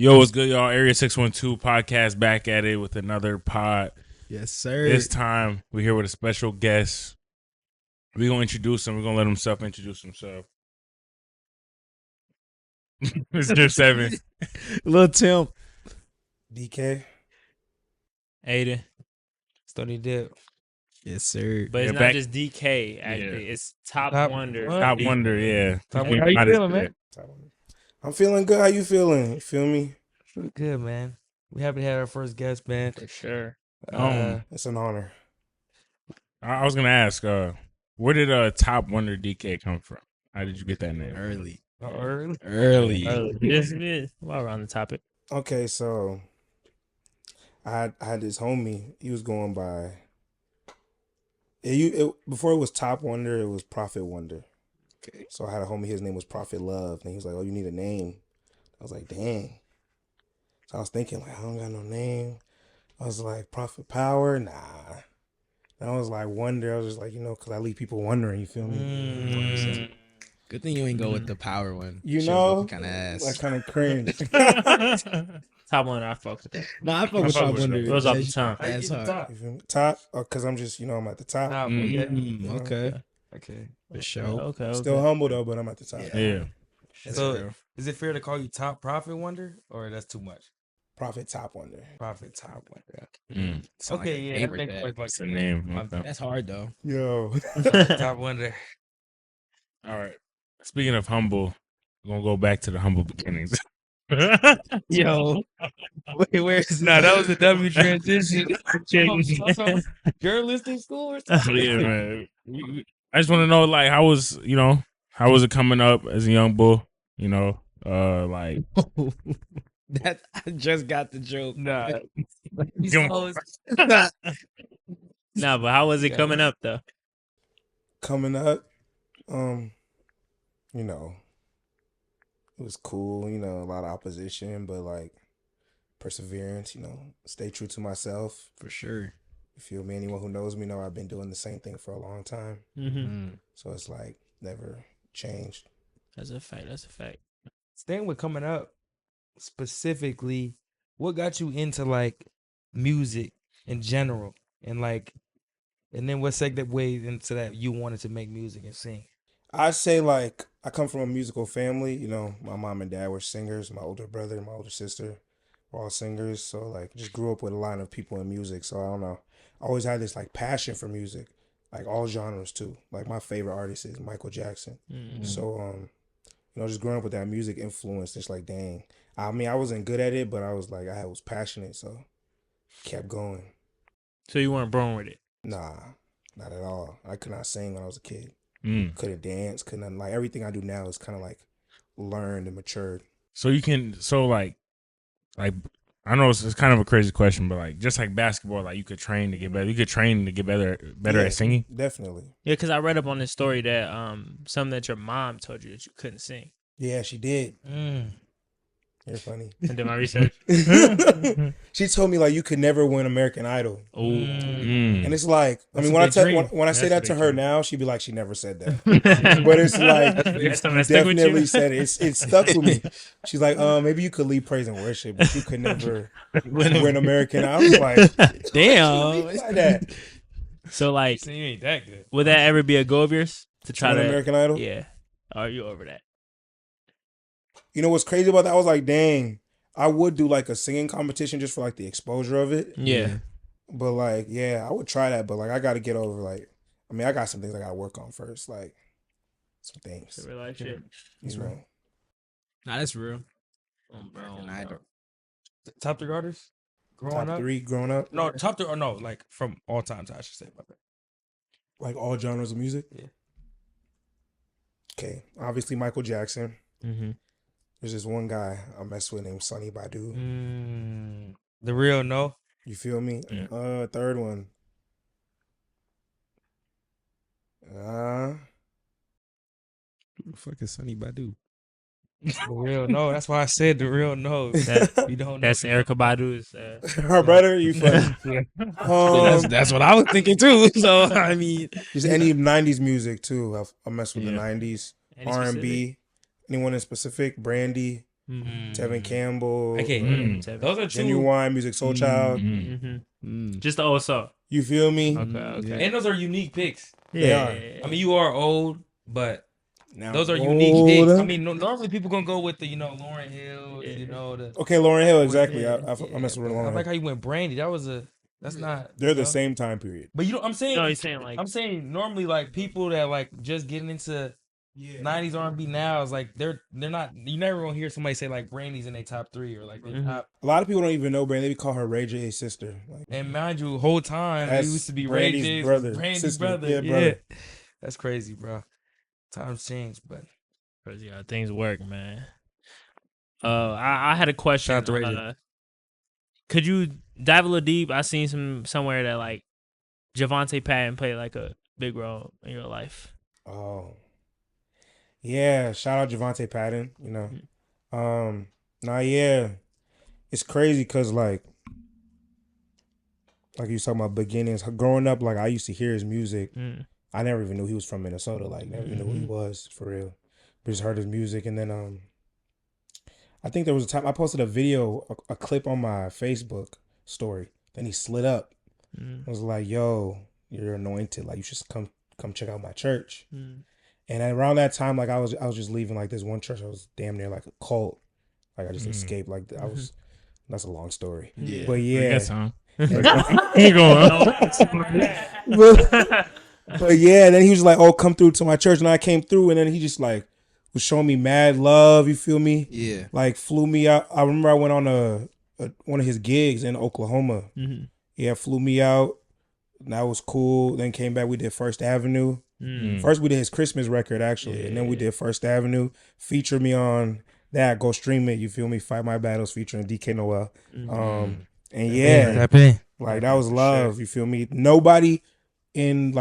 Yo, what's good, y'all? Area 612 podcast back at it with another pod. Yes, sir. This time, we're here with a special guest. We're going to introduce him. We're going to let him self-introduce himself. It's just 7. Little Tim. DK. Aidan. Stony Dip. Yes, sir. But it's Yeah, not just DK, actually. Yeah. It's Top Wonder. Top Wonder, yeah. Top Wonder. How you feeling, man? I'm feeling good. How you feeling? You feel me? Pretty good, man. We happy to have our first guest, man. For sure. It's an honor. I was going to ask, where did Top Wonder DK come from? How did you get that name? Early. Early. Yes. While we're on the topic. Okay, so I had this homie. He was going by. Before it was Top Wonder, it was Prophet Wonder. Okay. So I had a homie. His name was Prophet Love, and he was like, "Oh, you need a name." I was like, "Dang." So I was thinking, like, I don't got no name. I was like, Prophet Power, nah. And I was like, Wonder. I was just like, because I leave people wondering. You feel me? Good thing you ain't go with the power one. You know, kind of ass. like kind of cringe. Top Wonder, I fucked with that. No, I fuck with Top Wonder. It was off the tongue. That's hard. You feel me? Top, because I'm just, I'm at the top. Okay. For sure. Okay. Still humble though, but I'm at the top. Yeah. So, is it fair to call you Top Prophet Wonder, or that's too much? Prophet Top Wonder. Prophet Top Wonder. Okay, Yeah, That's the name. Okay. That's hard though. Yo. Top Wonder. All right. Speaking of humble, we're going to go back to the humble beginnings. Yo. Wait, where's that was a W transition. Journalistic school or something? Yeah, man. I just want to know, like, how was it coming up as a young bull? Like, That I just got the joke. Nah, but how was it coming up, though? Coming up, it was cool, a lot of opposition, but like perseverance, stay true to myself. For sure. You feel me? Anyone who knows me know I've been doing the same thing for a long time. Mm-hmm. So it's like never changed. That's a fact. Staying with coming up, specifically, what got you into like music in general, and then what segued into that you wanted to make music and sing? I say like I come from a musical family. My mom and dad were singers. My older brother and my older sister were all singers. So like just grew up with a line of people in music. So I don't know. I always had this like passion for music, like all genres too. Like my favorite artist is Michael Jackson. Mm-hmm. So just growing up with that music influence, it's like dang. I mean, I wasn't good at it, but I was like I was passionate, so kept going. So you weren't born with it? Nah, not at all. I could not sing when I was a kid. Mm. Couldn't dance. Couldn't like everything I do now is kind of like learned and matured. So you can, I know it's kind of a crazy question, but like just like basketball, like you could train to get better. You could train to get better Yeah, at singing. Definitely. Yeah, because I read up on this story that something that your mom told you that you couldn't sing. Yeah, she did. You're funny. I did my research. She told me like you could never win American Idol. Oh, And it's like That's when I That's say a that to big her dream. now, she'd be like she never said that. But it's like definitely said it. It stuck with me. She's like, maybe you could lead praise and worship, but you could never win American Idol. I was like, damn. like that. So like, You ain't that good. would that ever be a goal of yours to try Win to American Idol? Yeah. Are you over that? You know what's crazy about that? I was like, dang, I would do like a singing competition just for like the exposure of it. Yeah. But like, yeah, I would try that. But like, I got to get over I got some things I got to work on first. Like, some things. Real life shit. You know. Nah, that's real. Bro. Top 3 artists growing Top up. 3 growing up. No, top 3 or no, like from all times. I should say about that. Like all genres of music. Yeah. Okay, obviously Michael Jackson. Mm-hmm. There's this one guy I mess with named Sonny Badu. The real no. You feel me? Yeah. Third one. Who the fuck is Sonny Badu? The real no. That's why I said the real no. You don't know. That's Erica Badu's. Her brother. You funny? That's what I was thinking too. So I mean, Just any '90s music too. I mess with the Yeah. '90s Any R&B. specific? Anyone in specific? Brandy. Tevin Campbell. Okay, Tevin. those are Genuine Music, Soul Child. Just the old soul. You feel me? Okay. and those are unique picks. They are. I mean, you are old, but Now, those are old. unique picks. I mean, normally people gonna go with the Lauryn Hill, the. Okay, Lauryn Hill, exactly. I messed with I Lauryn like Hill. how you went Brandy. That's not. They're the same time period. But I'm saying. No, he's saying like I'm saying normally like people that like just getting into 90s R&B now is like they're not. You never gonna hear somebody say like Brandy's in their top 3 or like their top. A lot of people don't even know Brandy. They call her Ray J's sister. Like, And mind you, whole time it That's used to be Brandy's Ray J's brother, Brandy's sister. brother. Yeah, brother. That's crazy, bro. Times change, but crazy how things work, man. I had a question. Shout out to Ray J. Could you dive a little deep? I seen somewhere that like Javante Patton played like a big role in your life. oh, yeah. Shout out Javante Patton. You know, yeah. It's crazy because like you was talking about beginnings. Growing up, like I used to hear his music. I never even knew he was from Minnesota. Like never even knew who he was for real. But just heard his music, and then I think there was a time I posted a video, a clip on my Facebook story. Then he slid up. I was like, "Yo, you're anointed. Like you should come check out my church." And around that time, like I was just leaving like this one church. I was damn near like a cult. Like I just escaped. Like I was. That's a long story. Yeah, But I yeah. guess, huh? You going? But yeah, then he was like, "Oh, come through to my church," and I came through, and then he just like was showing me mad love. You feel me? Yeah. Like flew me out. I remember I went on one of his gigs in Oklahoma. Yeah, flew me out. That was cool. Then came back. We did First Avenue. First we did his Christmas record actually, and then we did First Avenue. Featured me on that. Go stream it. You feel me? Fight My Battles featuring DK Noel. And yeah, like that was love. You feel me? Nobody in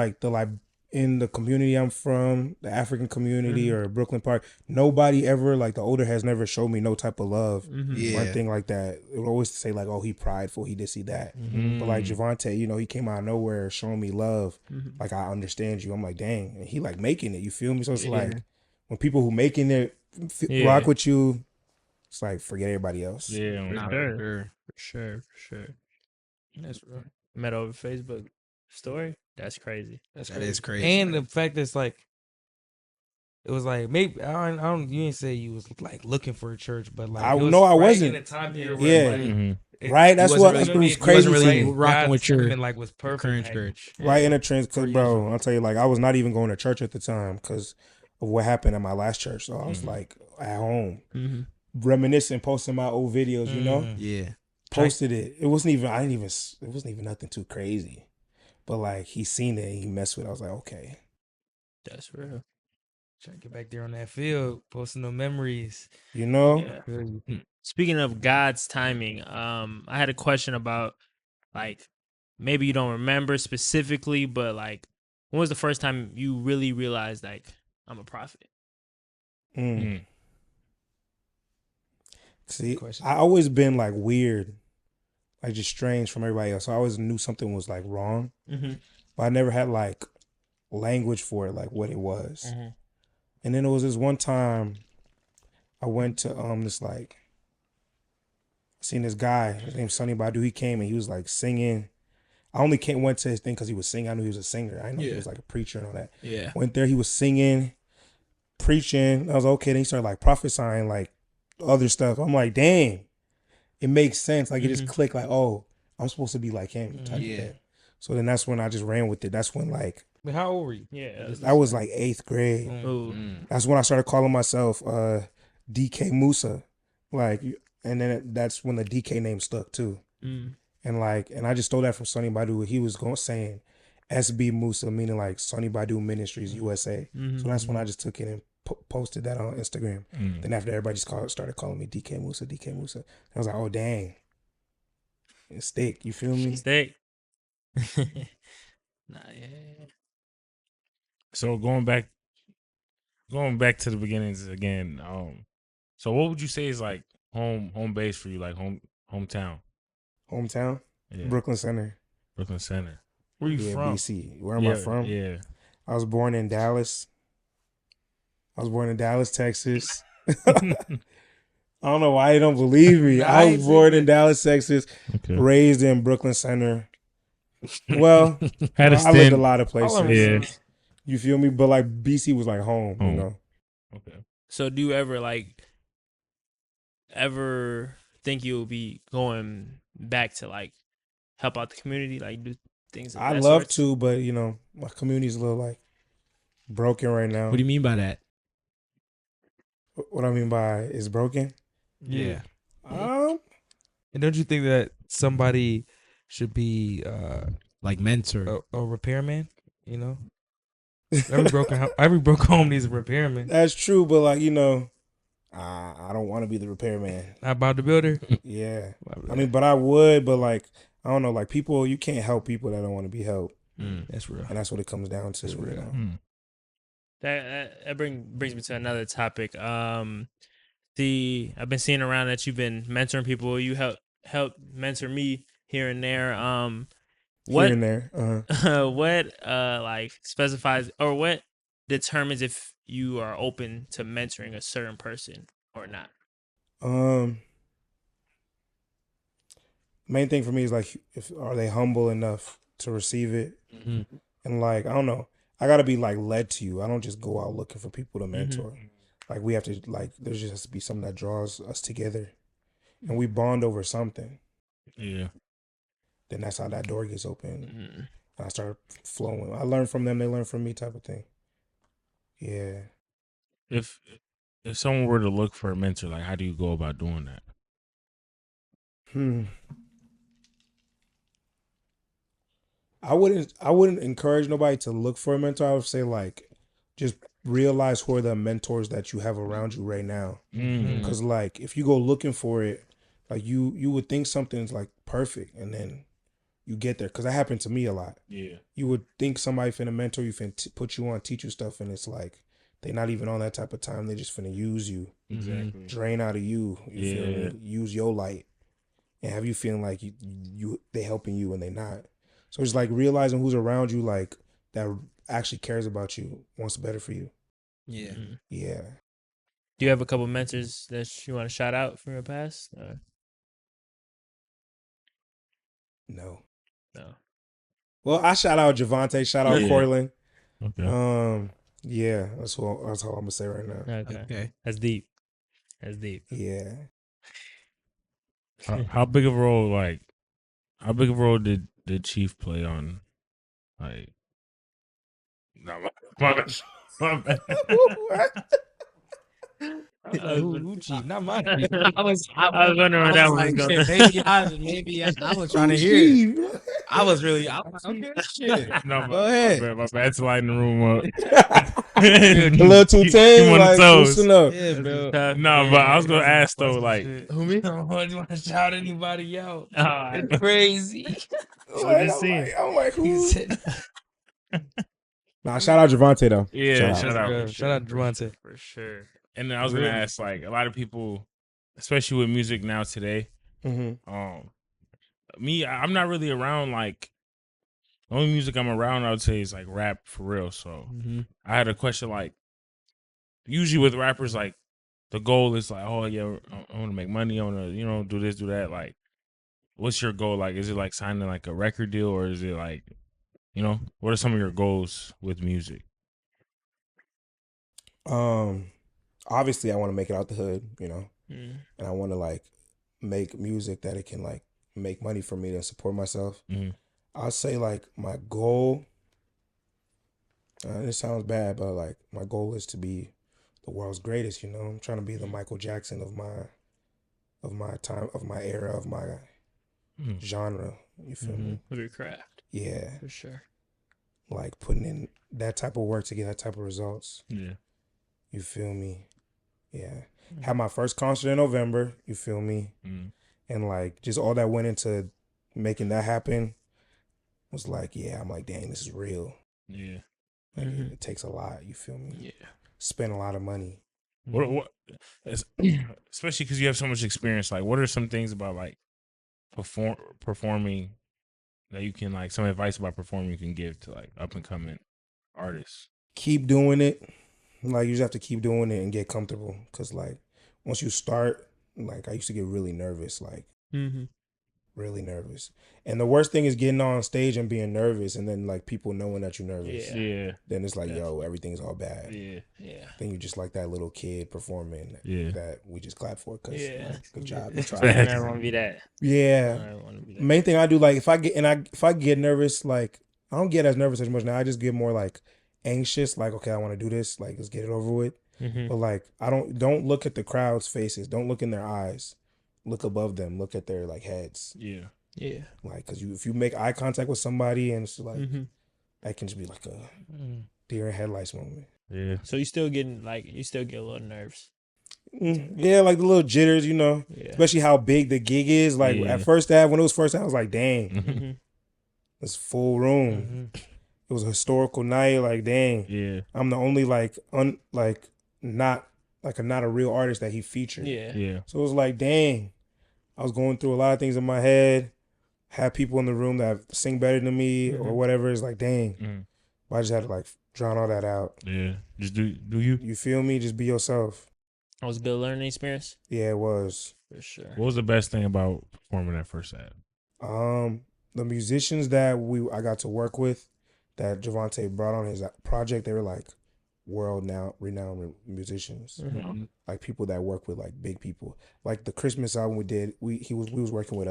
in the community I'm from, the African community or Brooklyn Park, nobody ever, like the older has never showed me no type of love or anything like that. It would always say like, oh, he prideful, he this, he that. But like Javante, you know, he came out of nowhere showing me love. Like, I understand you. I'm like, dang. And he like making it, you feel me? So it's like, when people who making it rock with you, it's like, forget everybody else. Yeah, For sure. That's right. Met over Facebook story. That's crazy. That is crazy. And the fact that it's like, it was like maybe I don't. You didn't say you was like looking for a church, but like I it was know I right wasn't. in the time period where, like, Right, that's what was crazy. really like, rocking God's with your timing, like was perfect. current like, church. Right in a trend, cause bro, I'll tell you, like I was not even going to church at the time because of what happened at my last church. So I was like at home, reminiscing, posting my old videos. You know, Yeah. posted it. It wasn't even. It wasn't even nothing too crazy, but like he seen it, and he messed with it. I was like, okay. That's real. Trying to get back there on that field, posting the memories. You know, Yeah. Speaking of God's timing, I had a question about like maybe you don't remember specifically, but like when was the first time you really realized like I'm a prophet? See, I always been like weird, like just strange from everybody else. So I always knew something was like wrong, but I never had like language for it, like what it was. And then it was this one time I went to this like, I seen this guy, his name's Sonny Badu. He came and he was like singing. I only went to his thing because he was singing. I knew he was a singer. I didn't know he was like a preacher and all that. Yeah. Went there, he was singing, preaching. I was like, okay. Then he started like prophesying like other stuff. I'm like, dang, it makes sense. Like it just clicked. Like, oh, I'm supposed to be like him. Type of thing. So then that's when I just ran with it. That's when like, I mean, how old were you? Yeah. I was like 8th grade. That's when I started calling myself DK Musa, like, and then that's when the DK name stuck too. And like, and I just stole that from Sonny Badu. He was saying SB Musa, meaning like Sonny Badu Ministries USA. So that's when I just took it and posted that on Instagram. Then after everybody just started calling me DK Musa, DK Musa. I was like, oh dang, it's stick. You feel me? Stick. So going back to the beginnings again. So what would you say is like home base for you, like hometown? Hometown, Yeah. Brooklyn Center. Brooklyn Center. Where you from? BC. Where am I from? Yeah. I was born in Dallas. Texas. I don't know why they don't believe me. I was born in Dallas, Texas, Okay. raised in Brooklyn Center. Well, Had a I lived a stint. lot of places. Yeah. You feel me? But like BC was like home, you Home. know. Okay. So do you ever ever think you'll be going back to like help out the community, like do things of I that love sort? to, but you know, my community's a little like broken right now. What do you mean by that? What I mean by is broken? Yeah. Um, And don't you think that somebody should be Like mentor. a repairman? You know, every broken home needs a repairman. that's true, but like, you know, I don't want to be the repairman. Not about the builder. Yeah. I mean, but I would, but like, I don't know, like people, you can't help people that don't want to be helped. That's real. And that's what it comes down to. That's real. You know? Hmm. That brings me to another topic. I've been seeing around that you've been mentoring people. You help mentor me here and there. What Here and there. what like specifies or what determines if you are open to mentoring a certain person or not? Main thing for me is like, if are they humble enough to receive it? Mm-hmm. And like, I don't know, I gotta be like led to you. I don't just go out looking for people to mentor. Like we have to like, there just has to be something that draws us together, and we bond over something. Yeah. Then that's how that door gets open, Mm. and I start flowing. I learn from them, they learn from me, type of thing. Yeah. If someone were to look for a mentor, like how do you go about doing that? I wouldn't encourage nobody to look for a mentor. I would say like, just realize who are the mentors that you have around you right now. Because like, if you go looking for it, like you would think something's like perfect, and then you get there. Because that happened to me a lot. Yeah. You would think somebody finna mentor you, finna put you on, teach you stuff, and it's like they not even on that type of time. They just finna use you, Exactly. drain out of you. You feel Yeah. me? Use your light, and have you feeling like you they helping you and they not. So it's like realizing who's around you, like that actually cares about you, wants better for you. Yeah. Yeah. Do you have a couple mentors that you want to shout out from your past? No. No. Well, I shout out Javante, shout out Yeah. Corlin. Okay. Yeah, that's all I'm gonna say right now. Okay. That's deep. That's deep. Yeah. How big of a role did Chief play on, like? No, my bad. My bad. Who cheat? Not mine. I was wondering where that was going. Maybe I was trying to hear it. I was like, okay, shit. No, Go ahead. My bad. Sliding the room up. A little too Keep tame, him on like the toes. loosen up. Yeah, bro. No, but I was gonna ask though, like, Who me? I don't want to shout anybody out. It's It's crazy. I'm like, He who? said, Nah, shout out Javante though. yeah, Shout out. Shout out Javante. for sure. And then I was gonna ask, like, a lot of people, especially with music now today, Mm-hmm. me, I'm not really around, like, the only music I'm around, I would say, is like rap for real. So I had a question, like, usually with rappers, like, the goal is like, oh yeah, I want to make money, I want to, do this, do that. Like, what's your goal? Like, is it like signing like a record deal, or is it like, what are some of your goals with music? Obviously I want to make it out the hood, Mm. and I want to like make music that it can like make money for me to support myself. I'll say like my goal, it sounds bad, but like my goal is to be the world's greatest. I'm trying to be the Michael Jackson of my time, of my era, of my genre. You feel me? With your craft. Yeah, For sure. like putting in that type of work to get that type of results. Yeah. You feel me? Yeah. Had my first concert in November. You feel me? And like just all that went into making that happen was like, yeah, I'm like, dang, this is real. Yeah. Like, it takes a lot. You feel me? Yeah. Spend a lot of money. What especially because you have so much experience. Like, what are some things about like performing that you can, like, some advice about performing you can give to like up and coming artists? Keep doing it. Like, you just have to keep doing it and get comfortable. Because like once you start, like I used to get really nervous, like Mm-hmm. really nervous. And the worst thing is getting on stage and being nervous, and then like people knowing that you're nervous. Yeah. Yeah. Then it's like, yo, Definitely. everything's all bad. Yeah. Yeah. Then you just like that little kid performing Yeah. that we just clap for because Yeah. good job, you I tried. never want to be that. I Yeah. never want to be that. Main thing I do, like if I get nervous, like I don't get as nervous as much now. I just get more like anxious, like okay, I want to do this, like let's get it over with. Mm-hmm. But like I don't look at the crowd's faces, don't look in their eyes, look above them, look at their like heads, Yeah. Yeah. like because if you make eye contact with somebody and it's like Mm-hmm. that can just be like a Mm. deer in headlights moment. Yeah. So you still get a little nerves. Yeah, like the little jitters, you know, Yeah. especially how big the gig is. Like Yeah. at first when it was first I was like, dang, Mm-hmm. it's full room. Mhm. It was a historical night. Like, dang, Yeah. I'm the only not a real artist that he featured. Yeah. Yeah. So it was like, dang, I was going through a lot of things in my head. Had people in the room that sing better than me or Mhm. whatever. It's like, dang, Mhm. but I just had to like drown all that out. Yeah. Just do you? You feel me? Just be yourself. That was a good learning experience. Yeah, it was. For sure. What was the best thing about performing that first ad? The musicians that I got to work with, that Javante brought on his project, they were like renowned musicians. Mm-hmm. Like people that work with like big people. Like the Christmas album we did, we was working with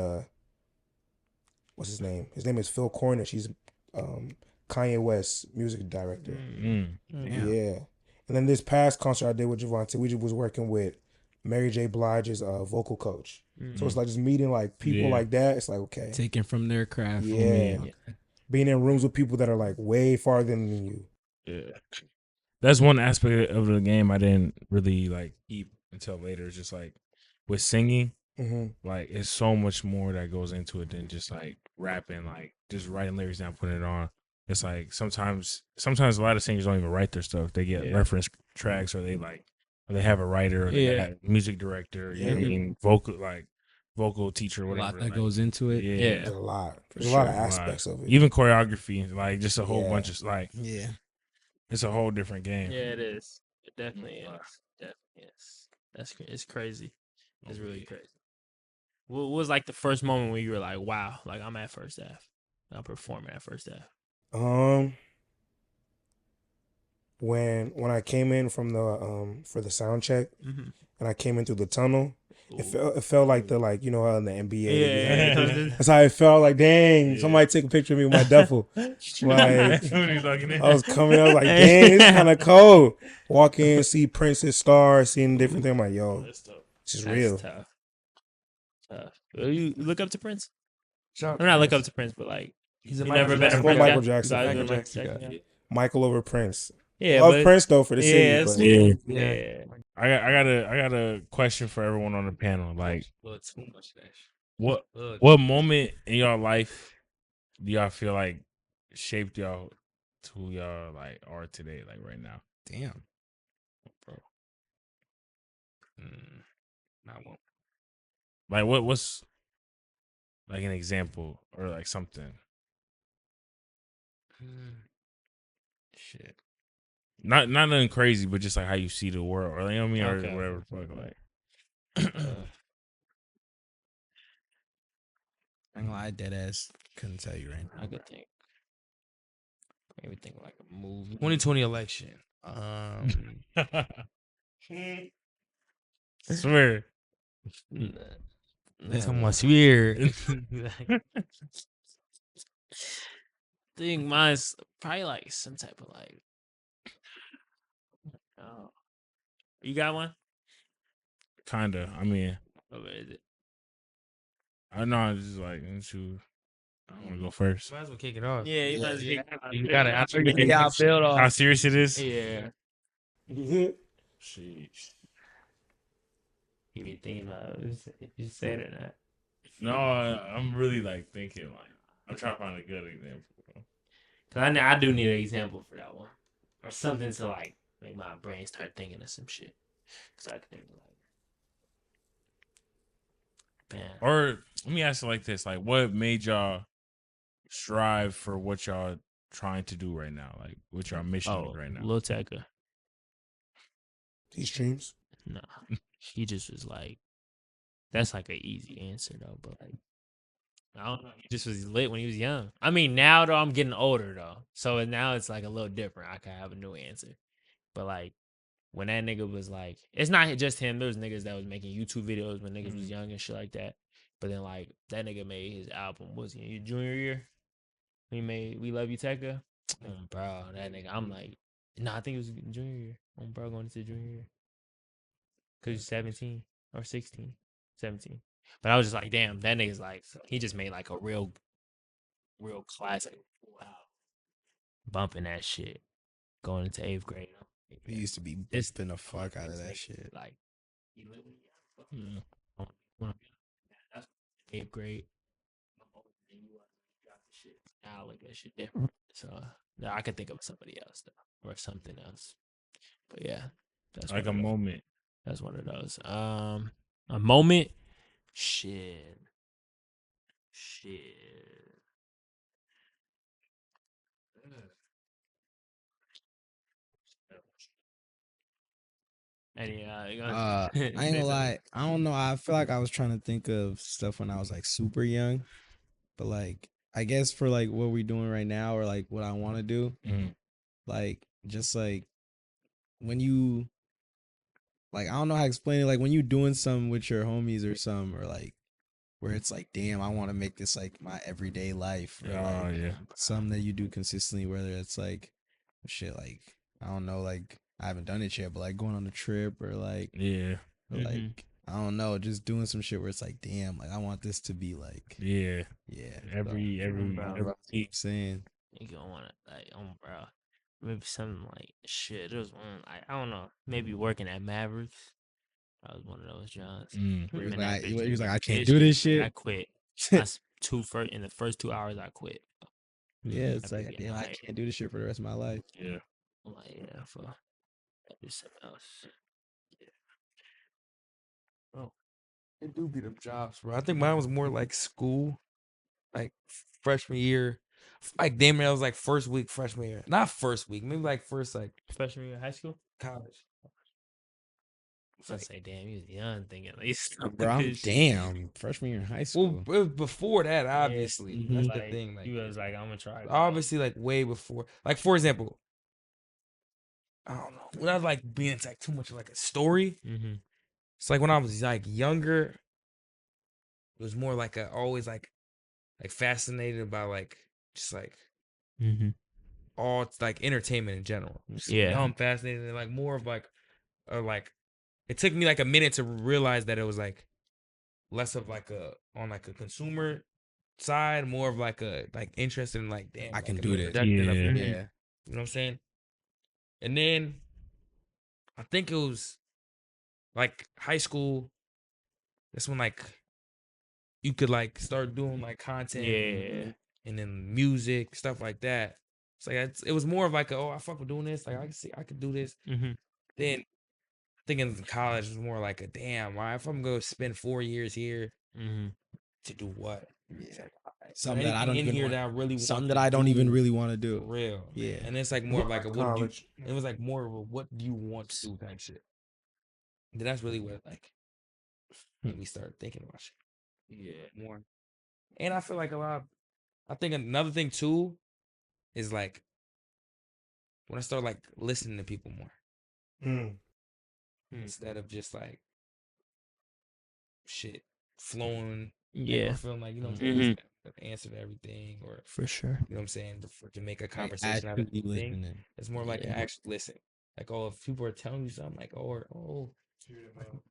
what's his name? His name is Phil Cornish. He's Kanye West's music director. Mm. Yeah. And then this past concert I did with Javante, we just was working with Mary J. Blige's vocal coach. So it's like just meeting like people Yeah. like that. It's like okay. Taking from their craft. Yeah. Being in rooms with people that are like way farther than you. Yeah. That's one aspect of the game I didn't really like keep until later. It's just like with singing, Mm-hmm. like it's so much more that goes into it than just like rapping, like just writing lyrics down, putting it on. It's like sometimes a lot of singers don't even write their stuff. They get reference tracks or they have a writer or they have a music director, you know what I mean? Vocal teacher, A whatever. lot that like, goes into it. Yeah. There's a lot. There's For a lot of sure, aspects of it. Even choreography, like just a whole Yeah. bunch of like Yeah. it's a whole different game. Yeah, it is. It definitely is. Definitely is. It's crazy. It's really crazy. What was like the first moment when you were like, wow, like I'm at first half. I'm performing at first half. When I came in from the for the sound check Mm-hmm. and I came in through the tunnel, it felt like the like you know how in the NBA. Yeah. That's how it felt. Like dang, somebody take a picture of me with my duffel. Like I was coming up like dang, it's kind of cold. Walk in, see Prince's star, seeing different things. I'm like yo, That's tough. this is That's real. tough. You look up to Prince? Shout out I'm to not look Prince. up to Prince, but like He's a you Michael never been a Jackson Well, Prince guy. Michael guy? Jackson. You always Michael been a Jackson Jackson guy. guy? Michael over Prince. Yeah, Love but Prince though for the city. yeah, but Yeah. yeah. I got a question for everyone on the panel. Like Too much of that shit. what moment in y'all life do y'all feel like shaped y'all to who y'all like are today, like right now? Damn. Bro. Not one. Like what's like an example or like something? Shit. Not nothing crazy, but just like how you see the world, or you know what I mean, Okay. or whatever. The fuck, like I'm gonna lie, dead ass. Couldn't tell you right now. I could think. Maybe think like a movie. 2020 election. swear. That's how much weird. Think mine's probably like some type of like. Oh, you got one? Kinda. I mean, What is it? I know. It's just like I want to go first. Might as well kick it off. Yeah, you You got it. Yeah, I build How off. serious it is? Yeah. Sheesh. You be thinking about it if you said it or not. No, I'm really like thinking like I'm trying to find a good example. Bro. Cause I do need an example for that one, or something to like make my brain start thinking of some shit. Cause I think like, man, Or let me ask it like this: like, what made y'all strive for what y'all trying to do right now? Like, what y'all mission is right now? Lil Tecca. These streams. No, he just was like, That's like an easy answer though, but like I don't know. He just was lit when he was young. I mean, now though I'm getting older though, so now it's like a little different. I can have a new answer, but like when that nigga was like, it's not just him. There was niggas that was making YouTube videos when niggas was young and shit like that. But then like that nigga made his album. Was he in your junior year? He made We Love You Tekka. Bro, that nigga. I'm like, no, I think it was junior year. Bro, going into junior year. Cause he's 17 or 16, 17. But I was just like, damn, that nigga's like, he just made like a real classic. Wow. Bumping that shit. Going into 8th grade. We used to be This- bumping the fuck out of that shit. Like, he literally, that's 8th grade. Now look at that shit different. So now I could think of somebody else though, or something else. But yeah, that's Like one a of those. moment. That's one of those. A moment. Shit. Any, I ain't gonna lie. I don't know. I feel like I was trying to think of stuff when I was like super young, but like I guess for like what we're doing right now or like what I want to do, like just like when you like I don't know how to explain it. Like when you doing something with your homies or something, or like where it's like, damn, I want to make this like my everyday life, or like yeah. something that you do consistently. Whether it's like shit, like I don't know, like I haven't done it yet, but like going on a trip or like Yeah. or like I don't know, just doing some shit where it's like, damn, like I want this to be like, Yeah. every Every I'm saying. You gonna wanna like, bro. Maybe something like shit. There was one I don't know. Maybe working at Mavericks. I was one of those jobs. He was And like, that he bitch was like, I can't bitch do this and shit. I quit. In the first 2 hours, I quit. Yeah, it's I like, be damn, I like- can't do this shit for the rest of my life. Yeah. I'm like, yeah, for do something else. It do be them jobs, bro. I think mine was more like school, like freshman year. Like damn near, I was like first week freshman year. Not first week, maybe like first like Freshman year of high school. college. I say, damn, you was young thinking at least. Bro, I'm damn freshman year in high Well, school. it was before that, obviously. Mhm. That's Like, the thing. Like, you was like, I'm gonna try. obviously, like way before. Like, for example, I don't know. When I was like being into like too much of like a story, Mm-hmm. it's like when I was like younger, it was more like always like fascinated by like just like Mm-hmm. all like entertainment in general. Just, Yeah. I'm fascinated and like more of like it took me like a minute to realize that it was like less of like on like a consumer side, more of like a like interested in like damn, I like, can in do the this. production of Yeah. it. Yeah. You know what I'm saying? And then I think it was like high school. That's when like you could like start doing like content, Yeah. and then music stuff like that. It's like it was more of like I fuck with doing this. Like I can see I could do this. Mm-hmm. Then thinking in college was more like a damn. Why if I'm gonna spend 4 years here Mm-hmm. to do what? Something that I don't even want. that I really Something want that to I don't even do really want to for do. real. Yeah. And it's like more of like a what do you, College. it was like more of a what do you want to do type shit. Then that's really what like made me start thinking about shit. Yeah, more. And I feel like I think another thing too is like when I start like listening to people more Mm. instead of just like shit flowing. Yeah. Or feeling like, you know what I'm Mhm. saying, the answer to everything, or For sure. you know what I'm saying, to make a conversation out of Actually everything. listening. It's more like Yeah. an actual listen. Like, oh, if people are telling you something, like,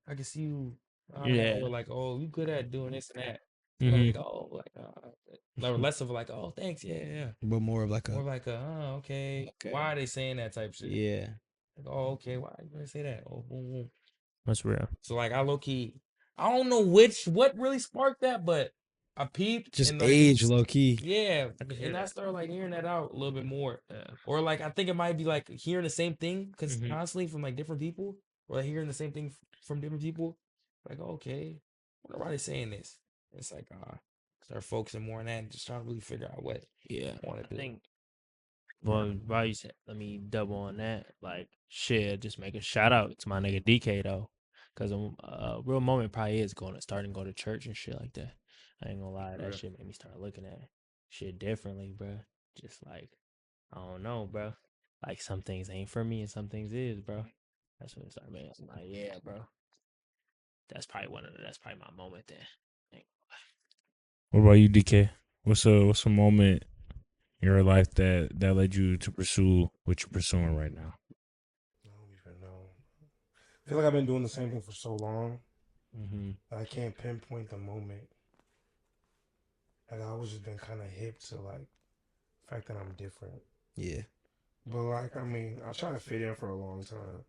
I can see you. Yeah. Or like, oh, you good at doing this and that. Mhm. Like, oh, like less of like, oh, thanks, yeah. But more of like More a like okay. Okay. Why are they saying that type shit? yeah. Like, oh, okay, why are you gonna say that? Oh, boom, boom. That's real. So like, I low key, I don't know what really sparked that, but I peeped Just and like, age low key. yeah, I can hear and I that. started like hearing that out a little bit more. Yeah. Or like I think it might be like hearing the same thing Mhm. constantly from like different people, or like hearing the same thing from different people. Like okay, wonder why they saying this. It's like start focusing more on that and just trying to really figure out what Yeah. I want I to do. think. Well, while you said, let me double on that. Like, shit, just make a shout out to my nigga DK though, Because a real moment probably is starting to go to church and shit like that. I ain't gonna lie, that shit made me start looking at shit differently, bro. Just like, I don't know, bro. Like some things ain't for me and some things is, bro. That's when it started making me like, yeah, bro. That's probably my moment then. What about you, DK? What's a moment in your life that led you to pursue what you're pursuing right now? I don't even know. I feel like I've been doing the same thing for so long. I can't pinpoint the moment. Like I always just been kind of hip to like the fact that I'm different. Yeah. But like I mean, I tried to fit in for a long time.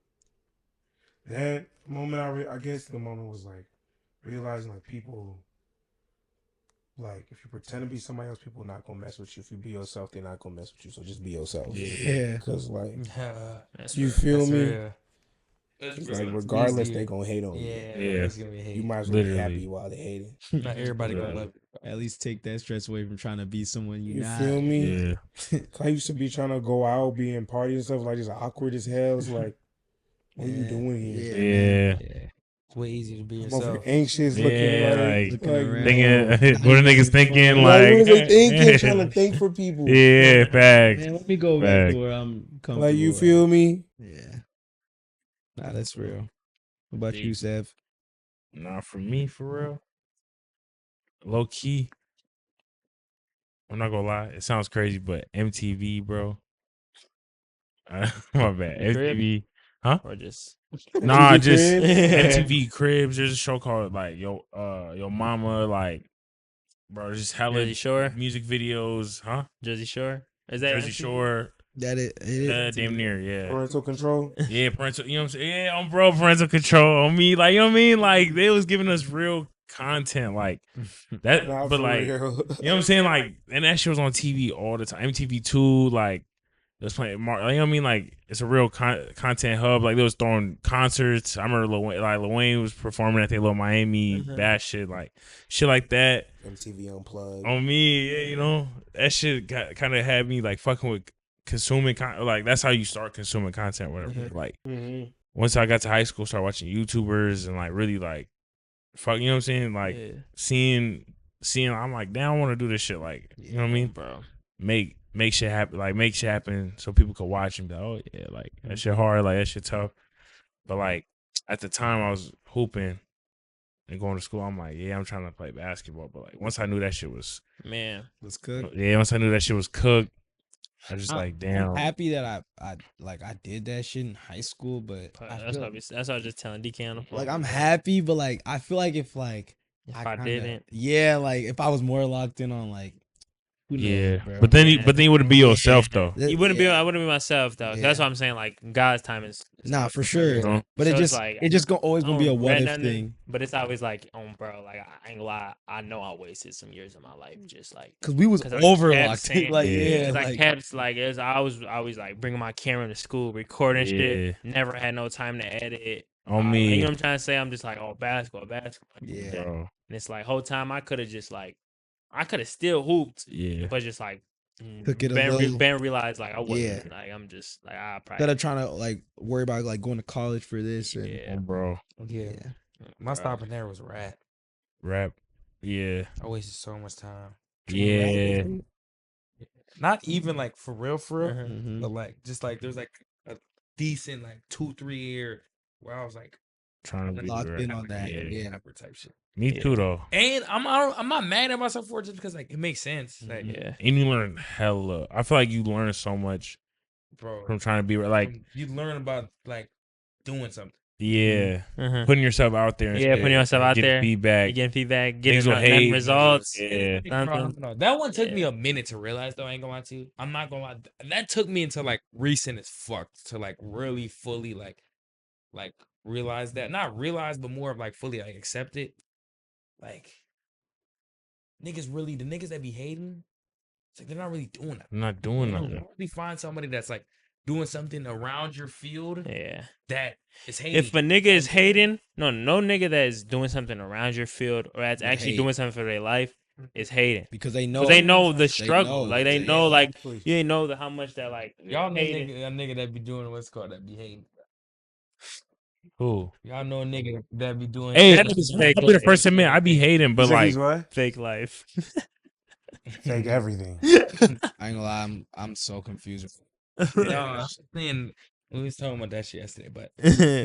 That moment, I guess the moment was like realizing like people, like if you pretend to be somebody else, people not gonna mess with you. If you be yourself, they're not gonna mess with you. So just be yourself. Yeah. Cause like That's you real. feel me? Real. It's like regardless, they gonna hate on you. Yeah. It's gonna be hate. You might as well be Literally. happy while they hating. Not everybody gonna love you. At least take that stress away from trying to be someone You you're not. feel me? Yeah. I used to be trying to go out, be in parties and stuff like just awkward as hell. It's like, what are you doing here? Yeah. Yeah. It's way easier to be I'm yourself. over anxious, Yeah, looking like, looking around. Thinking, what are niggas thinking? like, Like, what is they thinking? Trying to think for people. Yeah, facts. Man, let me go back Facts. to where I'm comfortable. Like you feel me? Yeah. Nah, that's real. What about you, Sev? Nah, for me, for real, low key. I'm not gonna lie, it sounds crazy, but MTV, bro. My bad, The crib? MTV. Huh? Or just Nah, MTV just Cribs? MTV Cribs. There's a show called like Yo Mama, like, bro, just hella Jersey Shore? music videos, huh? Jersey Shore? Is that Jersey MTV? Shore, That it is. damn near, yeah. Parental control. Yeah, parental, you know what I'm saying? Yeah, I'm bro, parental control on me. Like, you know what I mean? Like, they was giving us real content, like that. Nah, but for like, real. you know what I'm saying? Like, and that shit was on TV all the time. MTV2, like, it was playing, you know what I mean? Like, it's a real content hub. Like, they was throwing concerts. I remember Lil Wayne was performing at the Little Miami Bash shit, like, shit like that. MTV Unplugged. On me, yeah, you know, that shit kind of had me, like, fucking with consuming like that's how you start consuming content, whatever. Like once I got to high school, started watching YouTubers and like really like fuck, you know what I'm saying? Like seeing I'm like, damn, I want to do this shit. Like, you know what I mean, bro? Make shit happen. Like make shit happen so people could watch and be like, oh yeah, like that shit hard, like that shit tough. But like at the time I was hooping and going to school, I'm like, yeah, I'm trying to play basketball. But like once I knew that shit was Let's cook. Yeah, once I knew that shit was cooked, I just like, damn. I'm happy that I did that shit in high school, but that's what I was just telling DK on the phone. like I'm happy, but like I feel like if I didn't, like if I was more locked in on like, who knows, bro. But then you wouldn't be yourself though. You wouldn't be. I wouldn't be myself though. That's what I'm saying. Like God's time is nah for sure. You know? But So it just always gonna be a what if thing. But it's always like, bro, like I ain't gonna lie. I know I wasted some years of my life just like because we was I over kept locked. saying- Like I kept like I was like bringing my camera to school, recording shit. Never had no time to edit. On me, you know what I'm trying to say? I'm just like, oh, basketball. Yeah, bro. And it's like whole time I could have just like I could have still hooped. Yeah. But just like took it a Ben, little. Ben realized like I wasn't Yeah. like I'm just like I probably Instead of trying to like worry about like going to college for this and Bro. Yeah. My stopping there was Rap. Yeah. I wasted so much time. Yeah. Not even like for real, Mhm. but like just like there's like a decent like 2-3 year where I was like Trying to be locked right. in on that. Yeah. Yeah. rapper type shit. Me too though. And I'm not mad at myself for it just because like it makes sense. Like, yeah. And you learn hella. I feel like you learn so much bro, from trying to be like, you learn about like doing something. yeah, Mhm. putting yourself out there. And Yeah, shit, putting yourself and out getting there. feedback. You getting feedback, Niggas getting will hate, nothing results. Yeah. Something. No, that one took me a minute to realize though. I ain't gonna lie to you. I'm not gonna lie. That took me until like recent as fuck to like really fully like realize that. Not realize, but more of like fully like accept it. Like niggas really, the niggas that be hating, it's like they're not really doing that. I'm not doing You nothing. really find somebody that's like doing something around your field Yeah. that is hating. If a nigga is hating, no nigga that is doing something around your field or that's actually hate. doing something for their life is hating. Because they know Because they know the struggle. know. Like they Yeah, know like exactly. you ain't know how much that like y'all know hating. a nigga that be doing what's called that be hating. Who? Y'all know a nigga that be doing. Hey, That nigga's fake I'll be the life. first to admit I be hating, You but think he's like, what? Fake life. Fake everything. I ain't gonna lie, I'm so confused. No, I'm saying we was talking about that shit yesterday, but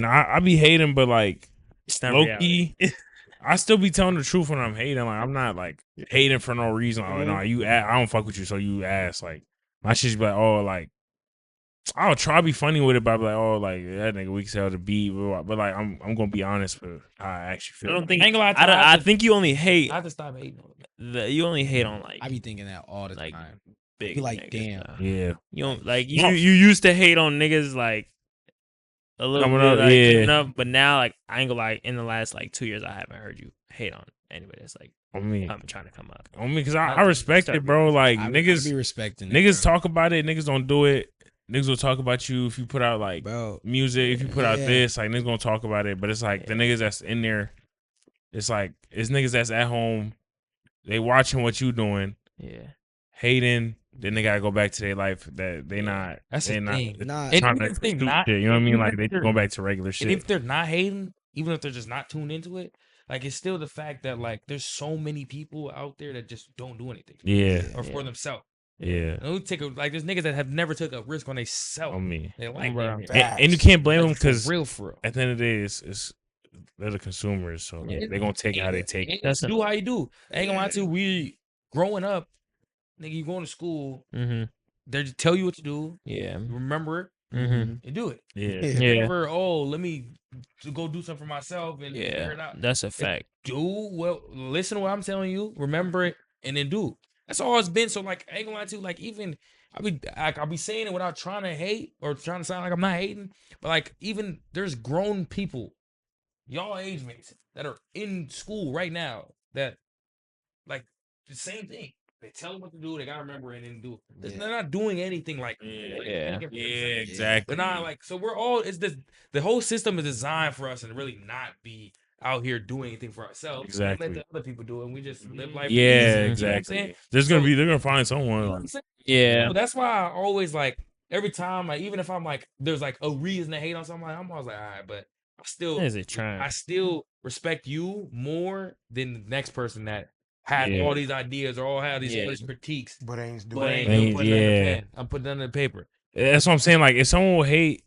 nah, I be hating, but like, It's not low reality. key, I still be telling the truth when I'm hating. Like, I'm not like hating for no reason. Like, no, I don't fuck with you, so you ask. Like, my shit's be like, oh, like, I'll try to be funny with it, but I be like, oh, like that nigga weak sell the beat, but like, I'm gonna be honest with how I actually feel. I don't think. I ain't gonna lie to you, I think you only hate. I have to stop hating on it. You only hate on like I be thinking that all the Like, time. big. Be like, niggas, damn. nah. Yeah, You don't like No. you used to hate on niggas like a little Coming bit, up, like, yeah. coming up, but now like I ain't gonna lie, in the last like 2 years I haven't heard you hate on anybody that's like on me, trying to come up. because I respect it, bro. Like I niggas, be respecting it, niggas bro. talk about it, niggas don't do it. Niggas will talk about you if you put out like Bro. music, if you put out Yeah. this, like niggas gonna talk about it. But it's like the niggas that's in there, it's like it's niggas that's at home, they watching what you doing, Yeah, hating. Then they gotta go back to their life that they not. That's they the not thing. Nah, And trying even to if they do not- shit. You know what I mean? even Like if they they're- going back to regular And shit. if they're not hating, even if they're just not tuned into it, like it's still the fact that like there's so many people out there that just don't do anything Yeah, or for themselves. yeah. Don't take like there's niggas that have never took a risk on themselves. On me, They like Bro. that. and you can't blame them Like, because for real, for real. at the end of the day, it's they're the consumers, so like, Yeah. they gonna take it how they take it. That's do how you do. I ain't gonna lie to you. We growing up, nigga, you going to school, they just tell you what to do, yeah, you remember it, mm-hmm. and do it. Yeah, Yeah. Never, oh, let me go do something for myself and figure it Yeah, out. that's a fact. Do well, listen to what I'm telling you, remember it, and then do. That's all it's been. So like, I ain't gonna lie to you. Like even I'll be saying it without trying to hate or trying to sound like I'm not hating. But like even there's grown people, y'all age mates that are in school right now that like the same thing. They tell them what to do. They gotta remember it and do it. Yeah. They're not doing anything like Yeah. thinking for yeah, themselves. exactly. They're not like so. We're all it's this. The whole system is designed for us to really not be out here doing anything for ourselves. Exactly. We let the other people do it. And we just live life. Yeah, easy, you know what I'm exactly. saying? They're So- gonna find someone. You know what Like, I'm saying? Yeah, So that's why I always like every time, like even if I'm like there's like a reason to hate on somebody, I'm always like, all right, but is it trying? I still respect you more than the next person that had Yeah. all these ideas or all had these Yeah. critiques. But ain't doing But ain't Ain't- putting it under yeah. pen. I'm putting it under paper. that's what I'm saying. Like, if someone will hate,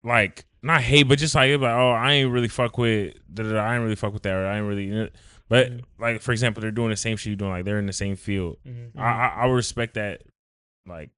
like, not hate, but just like, oh, I ain't really fuck with, I ain't really fuck with that, or I ain't really. But like, for example, they're doing the same shit you're doing. Like, they're in the same field. I respect that, like,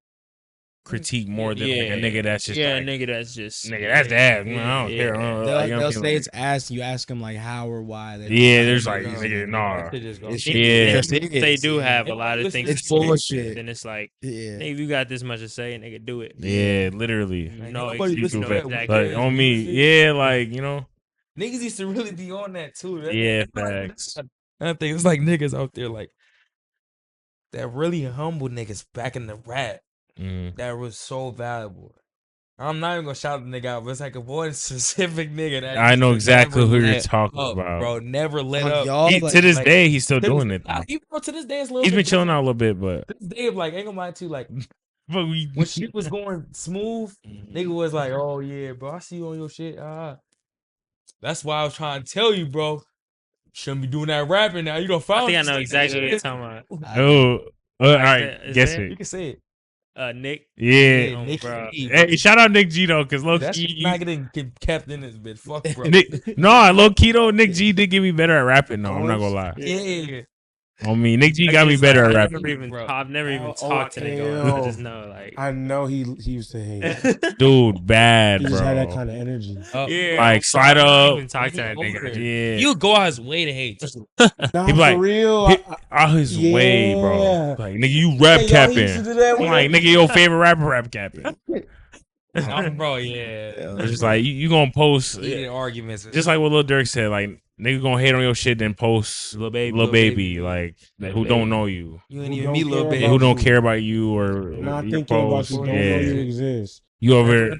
critique more than like a nigga that's just like, nigga that's just that's that. I don't care. I don't- They'll, like, you know they'll what I'm say saying? it's asked. You ask them like how or why. Yeah, there's like, nigga, nah. That shit just goes- It's Yeah. It's They do have a And lot of listen, things. it's to say, bullshit. Then it's like, Yeah. nigga, you got this much to say, nigga, do it. Yeah, literally. You know, nobody you listen know to that. exactly. Like, on me. Yeah, like, you know. Niggas used to really be on that too. Yeah, facts. I think it's like niggas out there like that really humble niggas back in the rap Mm. that was so valuable. I'm not even gonna shout the nigga out, but it's like a one specific nigga that I know just exactly never who you're let talking up, about. bro. Never let Fuck up. y'all, He, like- to this like- day, he's still To doing this- it. Though. Even though to this day it's a little He's been bit chilling different. out a little bit, but To this day, like ain't gonna lie to you, like but we when shit was going smooth, nigga was like, "Oh yeah, bro, I see you on your shit." That's why I was trying to tell you, bro. Shouldn't be doing that rapping now. You don't I follow. think I know exactly what you're talking about. oh, all right, Is guess that- You it. can say it. Nick. Yeah. Oh, Nick bro. G, Hey, shout out Nick G though, cause low That's key, not getting kept in this bitch. Fuck, bro. Nick, no, low key though, Nick G did get me better at rapping. No, I'm not gonna lie. Yeah. On me, Nick G got me better at rapping. I've never even Oh, talked to Nick. ew. I just know, like, I know he used to hate. Dude, bad, He bro. just had that kind of energy. yeah, Like, slide I up. even talk to that nigga. Yeah, You go out his way to hate. Nah, He be for like, real. hit out his way, bro. Yeah. Like, nigga, you rap Hey, y'all, he used to capping. do that I'm with like, him. nigga, your favorite rapper rap capping. Bro, yeah. It's just like you gonna post, Heated arguments. just like what Lil Durk said. Like, nigga gonna hate on your shit, then post Lil Baby, Lil Lil Baby, Baby. like Lil who Baby. don't know you, You ain't Who even don't me, little care baby. about who don't you. care about you or Not your thinking about post. you. Don't know Yeah, you exist. you over.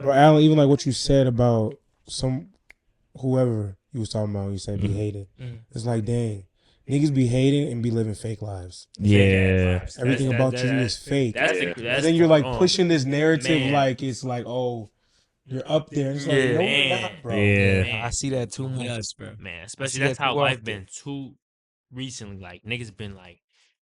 Bro, Alan, even like what you said about whoever you was talking about, you said be hated. Mhm. It's like, dang, niggas be hating and be living fake lives. Yeah, Everything about you is fake. That's And then you're like pushing this narrative Man. like it's like, oh, You're up there. It's like, Yeah. no, we're Man. not, bro. Yeah. Man. I see that too much. Yes, bro. Man, I especially see that's that how too life often. been too recently. Like niggas been like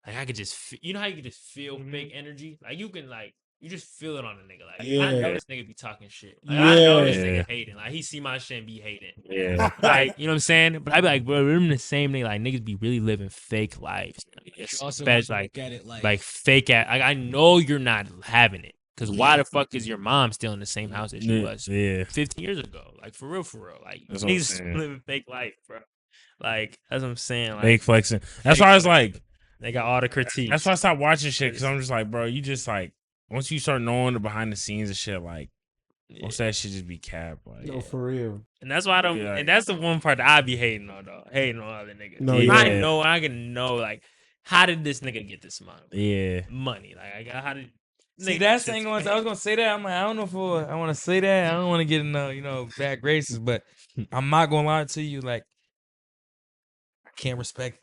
I could just you know how you can just feel fake energy. Like you can like you just feel it on a nigga. Like I know Yeah. this nigga be talking shit. Like I know this Yeah. nigga hating. Like he see my shit and be hating. Yeah. Like you know what I'm saying. But I be like, bro, we're the same nigga. Like niggas be really living fake lives. Especially like fake at. Like I know you're not having it. Cause why the fuck is your mom still in the same house that she was Yeah. 15 years ago? Like for real. Like That's what I'm niggas saying. living fake life, bro. Like that's what I'm saying. Like Fake flexing. That's why I was like, they got all the critiques. that's why I stopped watching shit because I'm just like, bro, you just like once you start knowing the behind the scenes and shit, like most of that shit just be cap. Like, No, for real. And that's why I don't. Yeah. And that's the one part that I be hating on, though. Hating on other niggas. No, yeah. I can know, like, how did this nigga get this amount of yeah. money? Like, I got how did. See, nigga, that's this- ain't going. I was gonna say that. I'm like, I don't know if I want to say that. I don't want to get in bad graces, but I'm not gonna lie to you. Like, I can't respect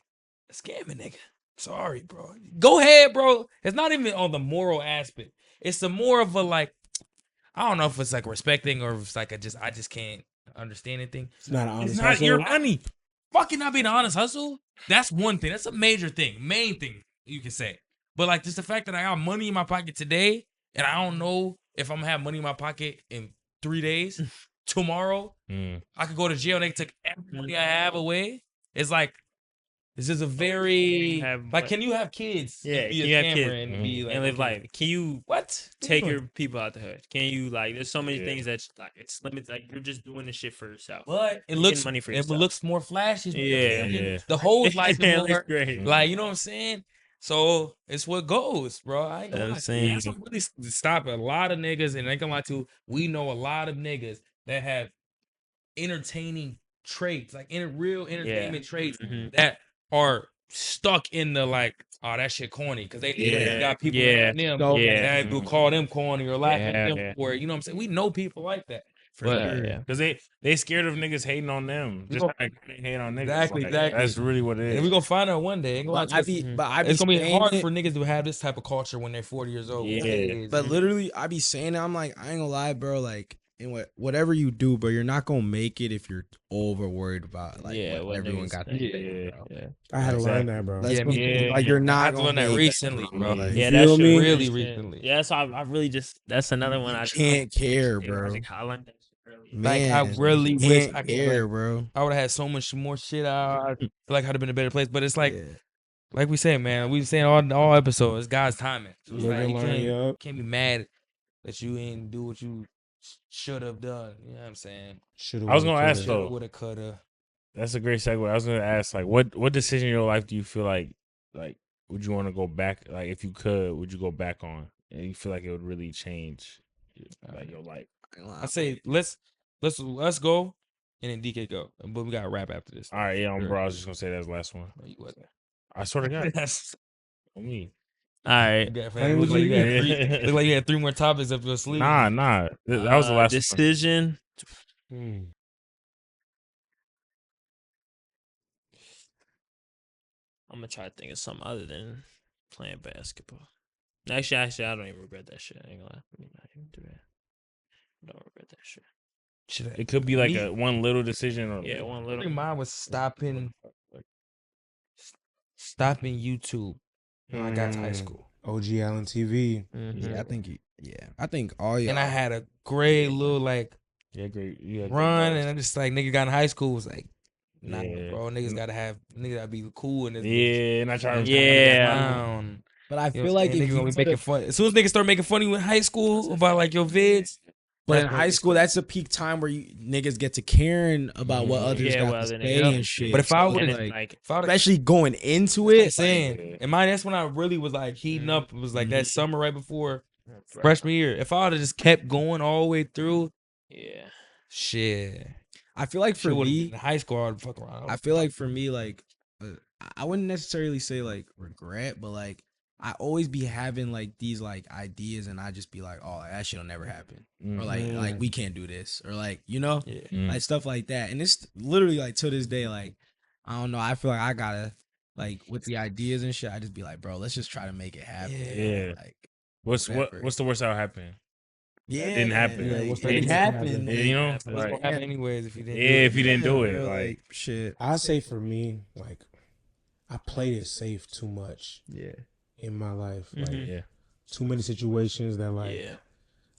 a scamming nigga. Sorry, bro. Go ahead, bro. It's not even on the moral aspect. It's the more of a like. I don't know if it's like respecting or if it's like I just can't understand anything. It's not an honest It's not hustle. your money. Fucking not being an honest hustle. That's one thing. That's a major thing. Main thing you can say. But like just the fact that I got money in my pocket today and I don't know if I'm gonna have money in my pocket in 3 days. Tomorrow, I could go to jail and they take every money I have away. It's like this is a very like can you have kids? Yeah, and be can a you have scammer kids and be like and live okay, life? Can you what? take What are you your people out the hood? Can you like? There's so many Yeah. things that like it's limits. Like you're just doing this shit for yourself. But it You're looks getting money for it yourself. looks more flashy. Yeah. The whole life Yeah, it is looks more great. like you know what I'm saying. So it's what goes, bro. I ain't gonna I'm lie. saying. That's what really stop a lot of niggas, and I ain't gonna lie to. We know a lot of niggas that have entertaining traits, like real entertainment traits that are stuck in the like, oh, that shit corny because they got people around them that will call them corny or laugh at them for it. You know what I'm saying? We know people like that. Because they scared of niggas hating on them. Just like they hate on niggas. Exactly, Like, exactly. That's really what it And is. we're gonna find out one day. Ain't gonna lie to us. It's gonna be hard for niggas to have this type of culture when they're 40 years old. Yeah. But literally, I be saying it. I'm like, I ain't gonna lie, bro. Like, in whatever you do, bro, you're not gonna make it if you're over worried about like what everyone got to say, bro. I had to learn that, bro. That's Yeah, like you're I not had to learn gonna that make recently, it, bro. Like, Yeah, feel that's me? Really recently. Yeah, so I really just that's another one I can't care, I bro. learned that shit early. Like, I Man, really wish can't I could, care, like, bro. I would have had so much more shit out. I feel like I'd have been in a better place. But it's like, Yeah. like we said, man, we saying all episodes, it's God's timing. So it's Live like, and you learn, can't be mad that you ain't do what you should have done. You know what I'm saying? I was gonna ask though. Woulda, coulda. That's a great segue. I was gonna ask, like, what decision in your life do you feel like would you want to go back? Like, if you could, would you go back on? And you feel like it would really change, like your life? I say let's go, and then DK go. But we got to rap after this. All right, yeah, bro. I was just gonna say that's the last one. No, you wasn't. I swear to God, That's on me. All right. look like you had 3 more topics up your sleeve. Nah. That was the last decision. one. I'm gonna try to think of something other than playing basketball. Actually, I don't even regret that shit. I ain't gonna lie. Let me not even do that. I don't regret that shit. It could be like a one little decision, or one I little. think mine was stopping YouTube when I got to high school. OG Allen TV. Yeah, I think all y'all. And I had a great little like great. Yeah, run, and I just like nigga got in high school was like, nah, Yeah. bro, niggas gotta be cool in this. Yeah, and I try to Down. But I You know feel what I'm like saying? if Niggas you gonna be making fun. As soon as niggas start making fun of you in high school about like your vids, but in that's high when- school, that's a peak time where you niggas get to caring about what others got what to other say niggas- and shit. But if I So, would like, if I would've- especially going into I'm it, saying, and mine, that's when I really was like heating up. It was like that summer right before freshman year. If I would have just kept going all the way through, Yeah. shit. I feel like for me, in high school, I'd fuck around. I feel like for me, like, I wouldn't necessarily say like regret, but like I always be having like these like ideas, and I just be like, oh, that shit'll never happen, or like we can't do this, or like like stuff like that. And it's literally like to this day, like I don't know. I feel like I gotta like with the ideas and shit. I just be like, bro, let's just try to make it happen. Yeah. Like What's whatever. what's the worst that'll happen? Yeah, That didn't happen. Yeah, Like, what's it that didn't gonna happen. happen? Like, You know, It's like, gonna happen anyways if you didn't. yeah, do it. if you didn't do it, bro, like, shit. I say for me, like, I played it safe too much Yeah. in my life. Like, yeah, too many situations that like Yeah.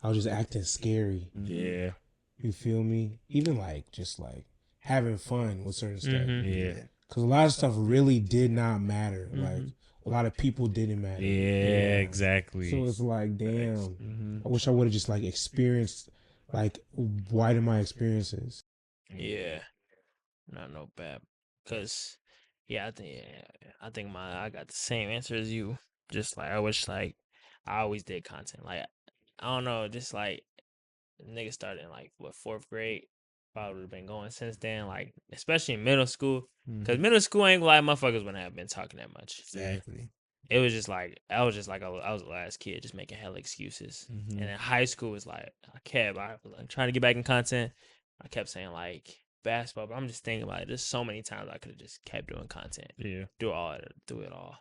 I was just acting scary. yeah, You feel me? Even like just like having fun with certain stuff. yeah, Because a lot of stuff really did not matter. Like a lot of people didn't matter. yeah, exactly. So it's like, damn. I wish I would have just like experienced, like, widen my experiences. Yeah. Not no bad. Cause I think I got the same answer as you. Just like I wish like I always did content. Like I don't know, just like nigga started in like what 4th grade. Probably been going since then. Like especially in middle school. Cause middle school ain't like motherfuckers wouldn't have been talking that much. Exactly. It was just like I was the last kid just making hella excuses. And in high school was like I was like, trying to get back in content. I kept saying like basketball, but I'm just thinking about it. There's so many times I could have just kept doing content. Yeah, Do it all.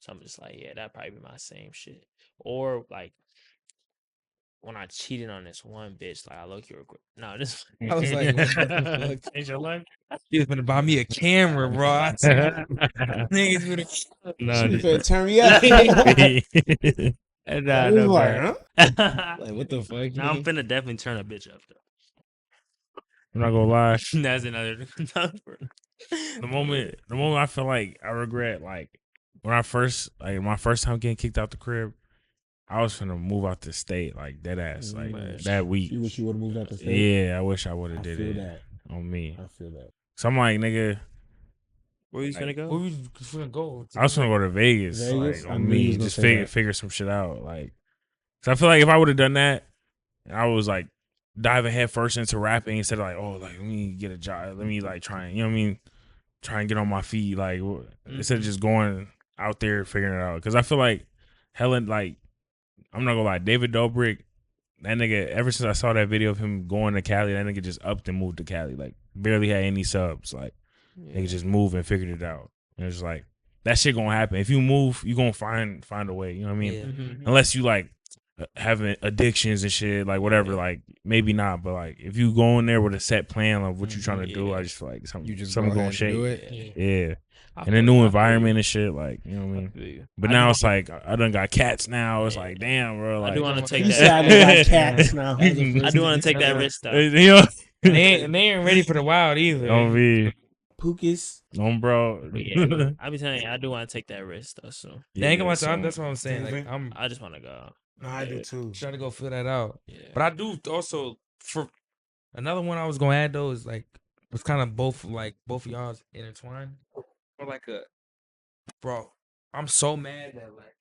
So I'm just like, yeah, that'd probably be my same shit. Or like when I cheated on this one bitch, like I look you regret. No, this I was like, what the fuck? Change your life. He was gonna buy me a camera, bro. I said, niggas finna- No, You finna turn me up. nah, He was no, like, bro. huh? Like, what the fuck? Nah, I'm finna definitely turn a bitch up though. I'm not gonna lie. That's another. The moment I feel like I regret, like when I first, like my first time getting kicked out the crib, I was finna move out the state, like dead ass, like that week. You wish you would have moved out the state? Yeah, I wish I would have I did feel it that. on me. I feel that. So I'm like, nigga, Where you Like, finna Where go? we finna go? I was gonna go to Vegas, Vegas? like I on knew you me, was gonna just say that. figure some shit out, like. So I feel like if I would have done that, and I was like diving head first into rapping instead of like, oh, like let me get a job, let me like try and, you know what I mean, try and get on my feet, like instead of just going out there figuring it out. Because I feel like Helen, like I'm not gonna lie, David Dobrik, that nigga. Ever since I saw that video of him going to Cali, that nigga just upped and moved to Cali, like barely had any subs, like nigga just moved and figured it out. And it's like that shit gonna happen. If you move, you gonna find a way. You know what I mean? Yeah. Unless you like having addictions and shit, like whatever, like maybe not. But like if you go in there with a set plan of what you trying to do, I just feel like something gonna shake. do it. Yeah. In a new environment and shit, like, you know what I mean? But now it's like I done got cats now. It's like, damn, bro. Like, I do want to take You that. said I done got cats now. I do want to take that risk though. you know, They ain't ready for the wild either. don't be, Pookies. bro. Yeah, I be telling you, I do want to take that risk though. So They ain't gonna so- that's what I'm saying. Like I'm I just want to go. No, I do too. trying to go feel that out. Yeah. But I do also for another one I was gonna add though is like was kind of both of y'all's intertwined. Or like bro, I'm so mad that like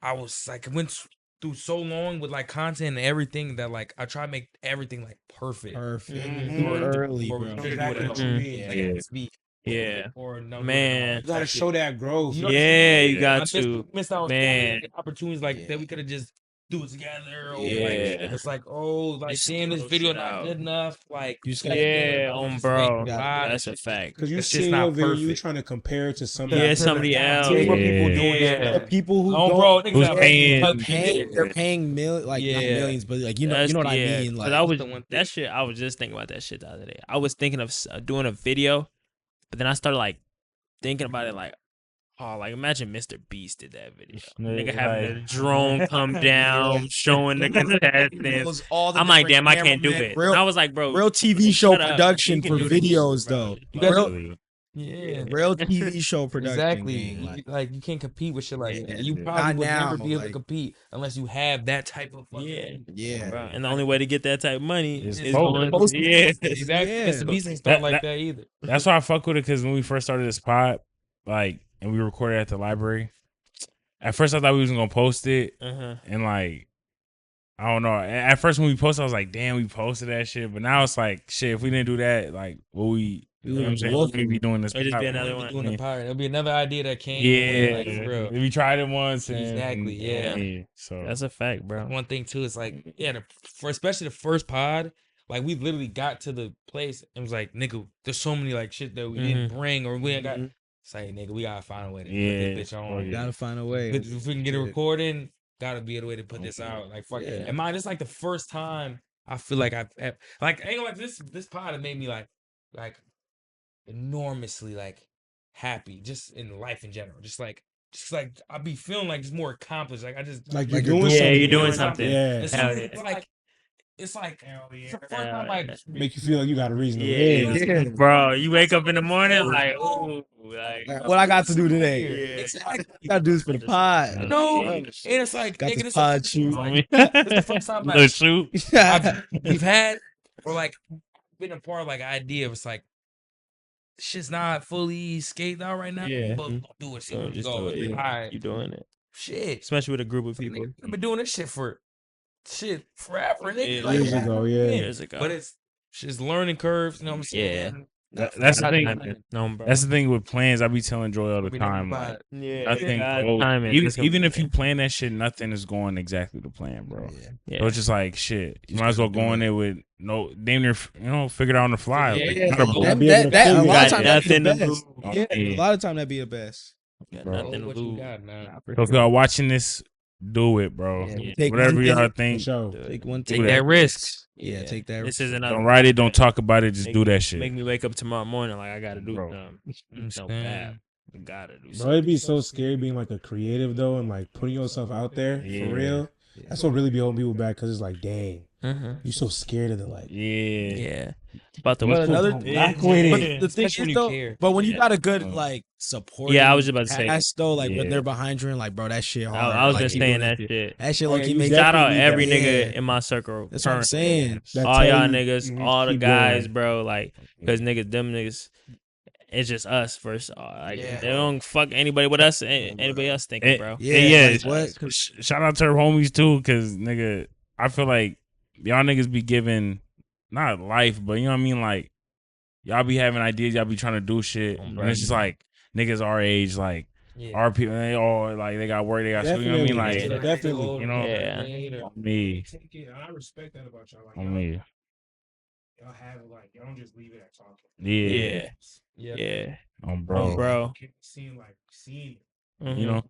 I was like went through so long with like content and everything that like I try to make everything like perfect. Perfect. Mhm. Early, Or bro. Exactly what you mean. Like it has to be Yeah. or no Man. You gotta show that growth. You know Yeah, you I got missed, to. missed out on Man. opportunities like that we could have just do it together. Or Yeah. like it's like, oh, like Just damn, this throw video shit not out. good enough. Like You just gotta gotta- do it. Yeah, Just bro. make it live. That's a fact. Because you It's see just your not video, you perfect. trying to compare it to somebody. Yeah, somebody else. See what people Yeah. doing. Yeah. The people who Oh, don't, bro, niggas Who's have- paying- they're paying not Yeah. millions, but like you know what I mean. Cause Like I was the one that shit. I was just thinking about that shit the other day. I was thinking of doing a video, but then I started like thinking about it like, oh, like imagine Mr. Beast did that video. Nigga having a drone come down, showing niggas ass. I'm like, damn, I can't do it. Real, And I was like, bro, real TV show shut up. production You can for do this shit, videos bro. though. You guys- Real, Yeah. real TV show production. Exactly. gang, Like you can't compete with shit like Yeah. that. You Not probably would now, never be able to like- compete unless you have that type of fucking Yeah. Bro, and the only way to get that type of money Is is post. going. Yeah, Exactly. Yeah. Mr. Beast ain't start like That- that either. That's why I fuck with it, because when we first started this pod, like, and we recorded at the library, at first I thought we wasn't gonna post it, and like, I don't know. At first when we posted, I was like, damn, we posted that shit. But now it's like, shit, if we didn't do that, like, what we, you know what I'm saying? What we be doing this? It'd just be pod. another one. Doing the pirate. It'll be another idea that came. Yeah, Like, for real. we tried it once. And, Exactly, yeah. So That's a fact, bro. One thing too is like, yeah, for especially the first pod, like we literally got to the place and was like, nigga, there's so many like shit that we didn't bring or we ain't got. It's like, nigga, we gotta find a way to Yeah, put this bitch oh, on. yeah. Gotta find a way. If we can get a recording, gotta be a way to put this out. Like fuck Yeah. and mine, it's like the first time I feel like I've like ain't like this pod has made me like enormously like happy just in life in general. Just like I be feeling like just more accomplished. Like I just Like you're you're doing doing something. you're doing something. Yeah. It's, Hell it's like it's like it's the first time like Make you feel like you got a reason to live. Yeah, bro. You wake up in the morning like, ooh, like What I got to do today? Yeah. exactly. Gotta do this for the pod. No, and it's like Got nigga, this this pod shoot. it's the first time Little like shoot. we've had or like been a part of like an idea of it's like shit's not fully scathed out right now. Yeah. But we'll do it. See where we just go. do it. All right. You doing it, Shit. especially with a group of people. I've been doing this shit for forever. Nigga. Yeah, years ago, yeah. Years ago. But it's just learning curves, you know what I'm saying? That's the thing. No, bro. That's the thing with plans. I be telling Joy all the We never time. buy Like, it. yeah, nothing. God, goes- timing. even It's gonna even be- if you plan that shit, nothing is going exactly to plan, bro. yeah. So it's just like shit. You might as well go in there with no damn near, figure it out on the fly. Yeah, Like, yeah. gotta blow. Be able to That, pull a you lot out. of time that be the Nothing to best. lose. Yeah, Yeah. a lot of time that be the best. Got Bro. nothing to What you lose. got now? So if y'all watching this, do it, bro. Yeah. Whatever one y'all thing- For think. sure. Take one Take thing. that risk. Yeah, take that. This is another. Don't write it. Don't talk about it. Just Make do me- that shit. Make me wake up tomorrow morning like I gotta do Bro. something. So bad. I gotta do Bro, something. it'd be so scary being like a creative though, and like putting yourself out there Yeah. for real. That's what really be holding people back, because it's like, dang, Mm-hmm. you so scared of the like. Yeah. Yeah. About the But another Rock with But it. the thing Especially when is you though, care. but when you Yeah. got a good like support, Yeah, I was just about to say. that's though like when Yeah. they're behind you and like, bro, that shit hard. I was Like, just keep saying doing that shit. That shit Oh, like yeah, he you makes Shout out definitely need every that. nigga Yeah. in my circle. That's what I'm currently. saying. That All tell y'all you, niggas, mhm, all the keep guys, going. bro. Like, cause them niggas, it's just us first. Like, Yeah. they don't fuck anybody with us. Anybody else thinking, bro? Yeah, like, what? Shout out to her homies too, cause nigga, I feel like y'all niggas be giving not life, but you know what I mean. Like y'all be having ideas, y'all be trying to do shit, and it's just like niggas our age, like Yeah. our people, they all like they got work, they got school. You know what I mean? Definitely. Like Definitely. you know, Yeah. on me, Take it. I respect that about y'all. Like, on me. y'all have it, like, y'all don't just leave it at talking. Yeah, Yeah. Yeah, on bro. bro. Seeing Mhm. You know,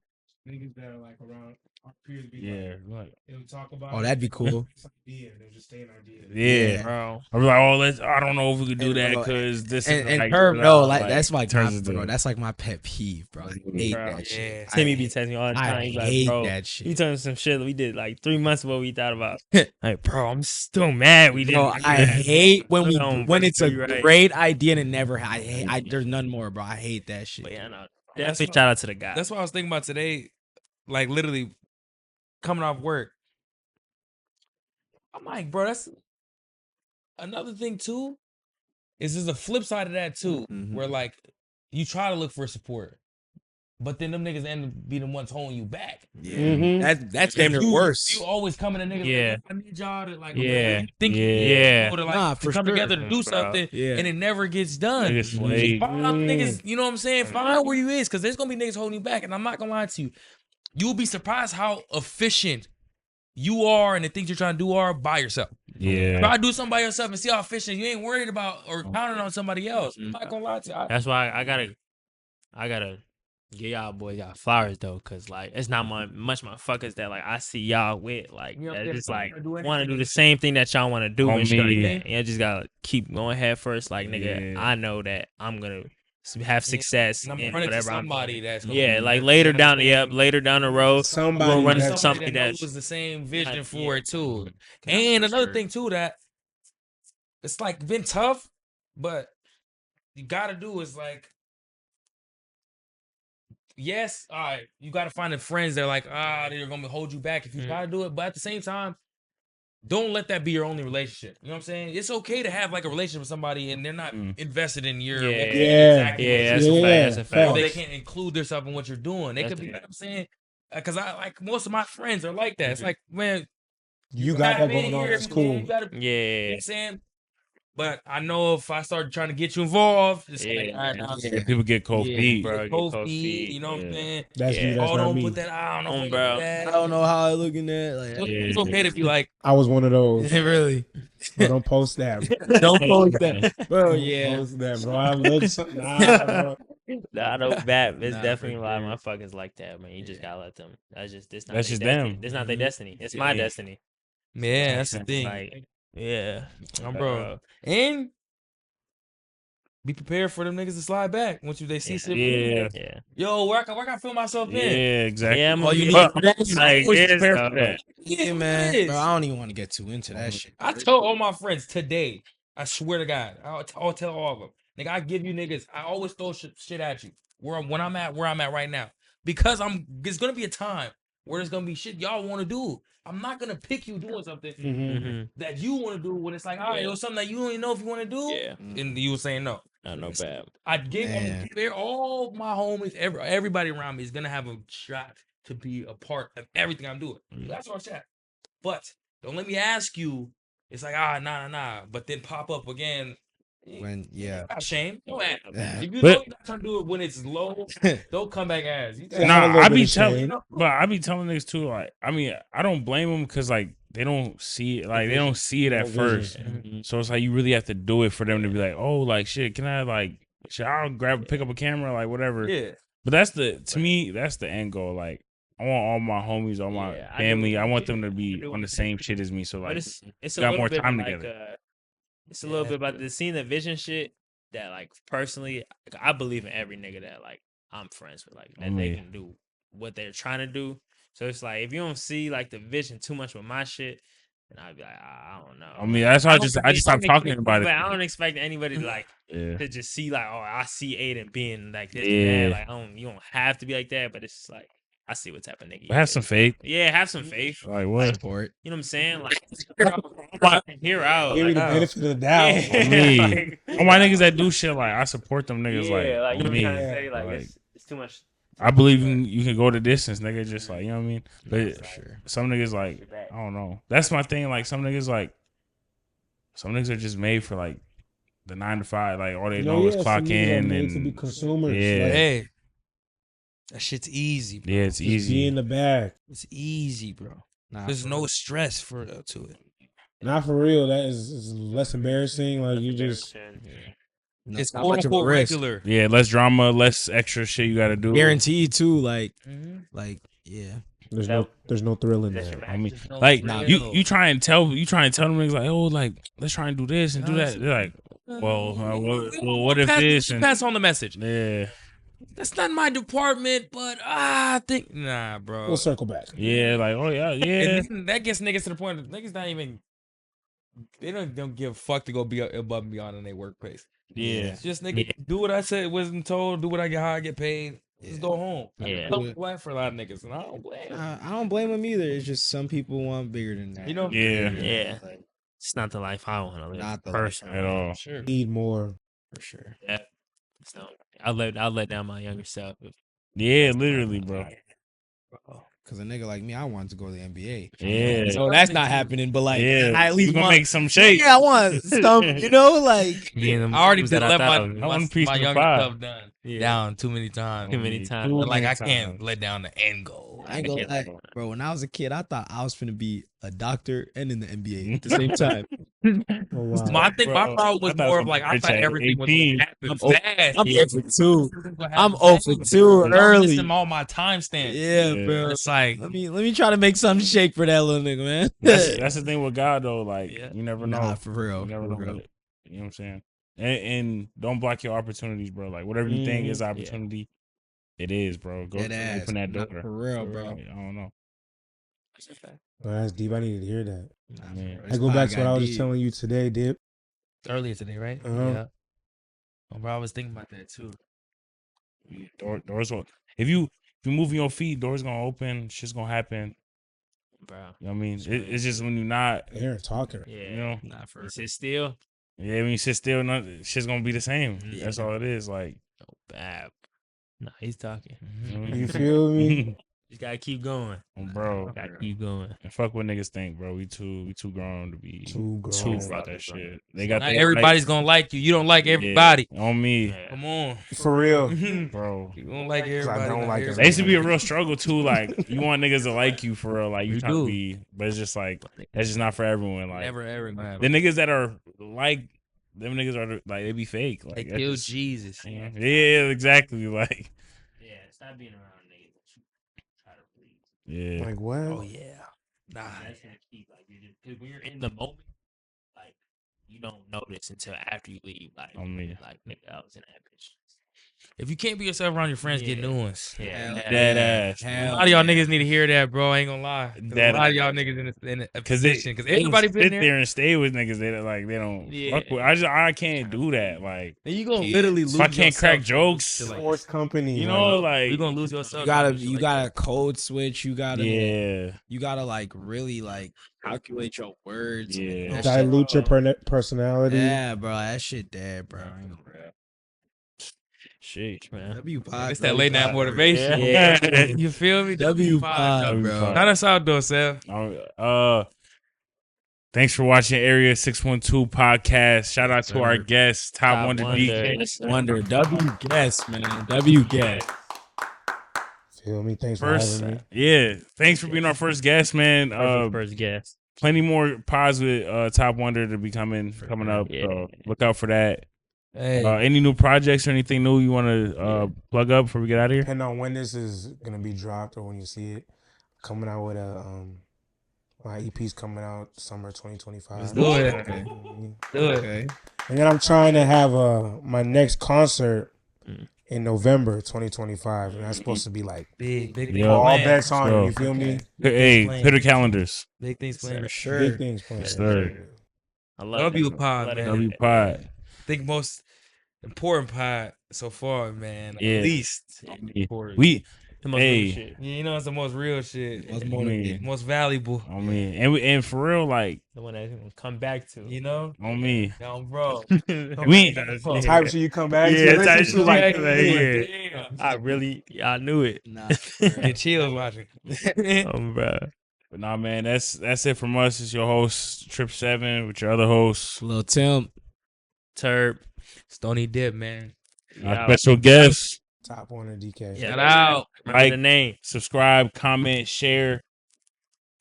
niggas that are like around our peers be yeah, like, they'll talk about Oh, that'd be cool. idea, they'll just stay an idea. yeah. bro. I'm like, oh, I don't know if we could do And, that bro, because this And is like, Herb, no, like that's my turns God, into- bro. That's like my pet peeve, bro. I hate Bro, that shit. yeah. Timmy I be hate- texting me all the time. I He's like, hate bro, that he shit. told me some shit that we did like 3 months ago. We thought about, like, bro, I'm still mad. We Bro, didn't. I hate when Bro, it's a you're right. great idea and it never. There's none more, bro. I hate that shit. But yeah, no. That's Definitely what- shout out to the guy. That's what I was thinking about today. Like literally coming off work. I'm like, bro, that's another thing too. Is there's a flip side of that too, Mhm. where like you try to look for support, but then them niggas end up being the ones holding you back. Yeah, that's damn near You- worse. You always coming to niggas. Yeah. Like, I need y'all to like. Yeah. you think you Yeah. need to, like, Nah, to for come sure. together to do Bro. something, Yeah. and it never gets done. Niggas slave. Find out niggas, you know what I'm saying? Find out where you is, because there's gonna be niggas holding you back. And I'm not gonna lie to you. You'll be surprised how efficient you are and the things you're trying to do are by yourself. Yeah. Try to do something by yourself and see how efficient you ain't worried about or counting on somebody else. I'm not gonna lie to you. That's why I gotta give y'all boys y'all flowers though, cause like it's not much motherfuckers that like I see y'all with like You know, that they're just trying like to do want to anything. do the same thing that y'all want to do On and shit like me. that. And you just gotta keep going head first. Like nigga, Yeah. I know that I'm gonna have success And I'm in running to whatever I'm somebody doing. that's gonna Yeah, be like there later for down the the later down the road, Somebody we'll run into that's- something that that's knows the same vision Yeah. for it too. And another thing too that it's like been tough, but you gotta do is like, yes, all right, you gotta find the friends that are like, they're gonna hold you back if you try to do it. But at the same time, don't let that be your only relationship. You know what I'm saying? It's okay to have like a relationship with somebody and they're not invested in your Yeah. exactly what Yeah, you're that's doing. a fact. That's a fact. Or they can't include themselves in what you're doing. They That's could be, the you know what I'm saying? Because I like most of my friends are like that. It's like, man, You got tap that in going on. here, It's man, cool. You gotta, you know yeah. what I'm saying? But I know if I start trying to get you involved, it's like, Yeah. all right, now Yeah. People get cold Yeah, feet. bro. get cold cold feet, feet. you know what I'm Yeah. saying? That's Yeah. you. That's Oh, not don't me. put that. I don't know, if I bro. do that. I don't know how I looking at like. It's okay to be like, I was one of those. Really? Bro, don't post that. Don't post that, bro. Don't Yeah. post that, bro. I look so, nah, bro. Nah, I know bad. It's Nah, definitely for a lot of sure. motherfuckers like that, man. You just gotta let them. That's just this not That's their just destiny. them. This not their destiny. It's my Yeah. destiny. Man, that's the thing. Like, yeah, Bro. And be prepared for them niggas to slide back once they see shit. Yeah. Yo, where I can feel myself Yeah, in? exactly. Yeah, I'm All you need But, is like, always it's prepare for for that. Yeah, man. Bro, I don't even want to get too into that shit. I told all my friends today, I swear to God, I'll tell all of them. Nigga, I give you niggas, I always throw shit at you. Where I'm at right now. Because there's gonna be a time where there's gonna be shit y'all wanna do. I'm not gonna pick you doing something that you wanna do when it's like, all right, it was something that you don't even know if you wanna do. Yeah. And you were saying no. I know bad. All my homies, everybody around me is gonna have a shot to be a part of everything I'm doing. That's our chat. But don't let me ask you. It's like nah. But then pop up again. When Not shame. Don't ask. If you But- know you're not trying to do it when it's low, don't come back as. You Yeah, Nah, have a little I bit be of telling, shame. but I be telling niggas too. Like, I mean, I don't blame them because like they don't see it. Like they don't see it at No first. vision. So it's like you really have to do it for them to be like, oh, like shit. Can I like? Shit, I'll pick up a camera, like whatever. Yeah. But to me, that's the end goal. Like, I want all my homies, all my Yeah, I family. do. I want them to be I do. on the same shit as me. So But like, it's a got little more bit time like, together. it's a little bit about the seeing the vision shit that like personally I believe in every nigga that like I'm friends with, like that they can do what they're trying to do. So it's like if you don't see like the vision too much with my shit, then I'd be like, I don't know. I mean, that's why I just stopped talking about But it. I don't expect anybody to like Yeah. to just see like, oh, I see Aidan being like this and Yeah. that. Like you don't have to be like that, but it's just like I see what's happening. But have some faith. Yeah, have some faith. Like what? support. You know what I'm saying? Like hear out. Give me the Like, benefit of the doubt. yeah, Me. like, All my niggas that do shit, like I support them niggas. yeah, like you know what I'm me. trying to say? Like, Like, it's too much. I believe you can go the distance, nigga. Just like, you know what I mean? But For sure. some niggas like, I don't know. That's my thing. Like some niggas are just made for like the 9 to 5. Like all they know is clock some niggas are in made to be and consumers. Yeah. Like, Hey. That shit's easy, bro. yeah, it's just be easy. in the bag. It's easy, bro. Nah, There's no stress to it. Not for real. That is less embarrassing. Like you just It's not quote much of a unquote risk. regular. Yeah, less drama, less extra shit you got to do. Guaranteed too. Like yeah. there's no thrill in that. I mean, like Nah, you try and tell them niggas like, oh, like let's try and do this and do that. They're like, well, what if this and pass on the message? yeah, That's not my department, but I think bro. We'll circle back. yeah, like oh yeah, yeah. And then that gets niggas to the point that niggas not even they don't give a fuck to go be above and beyond in their workplace. Yeah. It's just nigga do what I said wasn't told, do what I get how I get paid. Just go home. Yeah. I'm glad for a lot of niggas, and I don't blame. I don't blame them either. It's just some people want bigger than that. You know? Yeah. Yeah. It's not the life I want to live. Not the personally. At all. Sure. Need more. For sure. Yeah. So I'll let down my younger self. Yeah, literally, bro. Cause a nigga like me, I wanted to go to the NBA. Yeah. So that's not happening. But like, Yeah, I at least you gonna want, make some shake. Yeah, I want some. You know, like I already did let I want a piece my of the younger pie. stuff down too many times. Too many times. But like I Too can't many let down the end goal. I ain't gonna lie, bro. When I was a kid, I thought I was finna be a doctor and in the NBA at the same time. Oh, wow. My problem was I thought more some of like I bitch thought at everything was 18. gonna happen I'm fast. I'm 0 for 2. I'm 0 0 for 2 early. Missing all my timestamps. Yeah, Yeah. bro. It's like Let me try to make something shake for that little nigga, man. That's the thing with God though. Like Yeah. you never know. Nah, for real. You never for know. real. What you know what I'm saying? And don't block your opportunities, bro. Like whatever you think is opportunity, it is, bro. Go Dead open that ass. door. For real, bro. I don't know. Oh, that's deep. I needed to hear that. Nah, Man. for real. I This go back to what I was deep. just telling you today, Dip. earlier today, right? Uh-huh. Yeah. Oh, bro, I was thinking about that too. Doors will. If you move your feet, doors gonna open. Shit's gonna happen. Bro. You know what I mean? It's just when you're not, Aaron talking. Yeah. you know. Nah, for real. Sit still. Yeah, when you sit still, shit's gonna be the same. Yeah. That's all it is. Like, Bad. Nah, he's talking. you know what I You mean? feel me? Just gotta keep going. Bro. Gotta keep going. And fuck what niggas think, bro. We too grown to be Too too grown. about that shit. They got Not that everybody's gonna like you. You don't like everybody. on me, Yeah. Come on. For real. bro. You don't like 'Cause everybody. I don't not like everybody. That used to be a real struggle too. Like you want niggas to like you for real. Like you You trying to do. be, but it's just like that's just not for everyone. Like Never ever gonna the happen. niggas that are like them niggas are like they be fake. Like They that's killed just- Jesus. Yeah, exactly. Like Yeah, stop being around niggas that you try to please. yeah, Like what? Oh yeah. Nah. That's gonna keep like because when you're in the moment, like you don't notice until after you leave. Like, like nigga, I was in that bitch. If you can't be yourself around your friends, get Yeah. new ones. Yeah, dead ass. A lot of y'all niggas need to hear that, bro. I ain't gonna lie. 'Cause That- a lot of y'all niggas in a Cause they, position. Because everybody they been sit there. there and stay with niggas. They don't fuck with. I can't do that. Like And you gonna literally lose. if I can't crack yourself jokes, to, like, Forced company. you know, like, like you gonna lose yourself. You gotta code switch. You gotta yeah, you gotta like really like calculate your words. Yeah. That shit- dilute your personality. Yeah, bro, that shit dead, bro. I ain't gonna rap. shit, man. W pod. It's that late night motivation. Yeah. You feel me? W pod, pod, bro. Shout us out though, Seth. Thanks for watching Area 612 podcast. Shout out to our guests, Top Wonder DK. Wonder W guess, man. W guess. Feel me? Thanks First, for having me. yeah. Thanks for being our first guest, man. first guest. Plenty more pods with Top Wonder to be coming up. Yeah. So look out for that. Hey, Any new projects or anything new you want to plug up before we get out of here? Depending on when this is gonna be dropped or when you see it, coming out with a my EP's coming out summer 2025. let's do it. Okay. Do it. Okay. And then I'm trying to have my next concert in November 2025, and that's supposed to be like Big Yeah. all plans. bets on So- it. You feel me? Hey, playing. hit the calendars. Big things planned. For sure. Big things planned. Yes, sir. I love W that. pod, Let it man. W Pod. I think most important pod so far, man. Yeah. At least. We, The most Hey. real shit. Yeah, you know, it's the most real shit. What's I more mean, Most valuable. on me, and for real, like The one that we'll come back to. You know? on me. Down, bro. We Type shit you come back Yeah, to. type listen to shit like yeah. I knew it. Nah. Get chills watching. Bro. But nah, man, that's it from us. It's your host Trip 7 with your other host, Lil Tim. Terp. Stony Dip, man. our special guest. Top Wonder DK. Yeah. Shout out. Remember Like, the name. subscribe, comment, share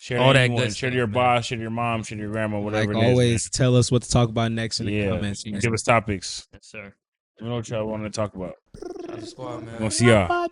to All that anyone. good Share to stuff, your man. boss, share to your mom, share to your grandma, whatever Like it is. always, tell us what to talk about next in man. the Yeah, comments. give us topics. Yes, sir. We know what y'all want to talk about. Shout out to squad, man. We're gonna see y'all.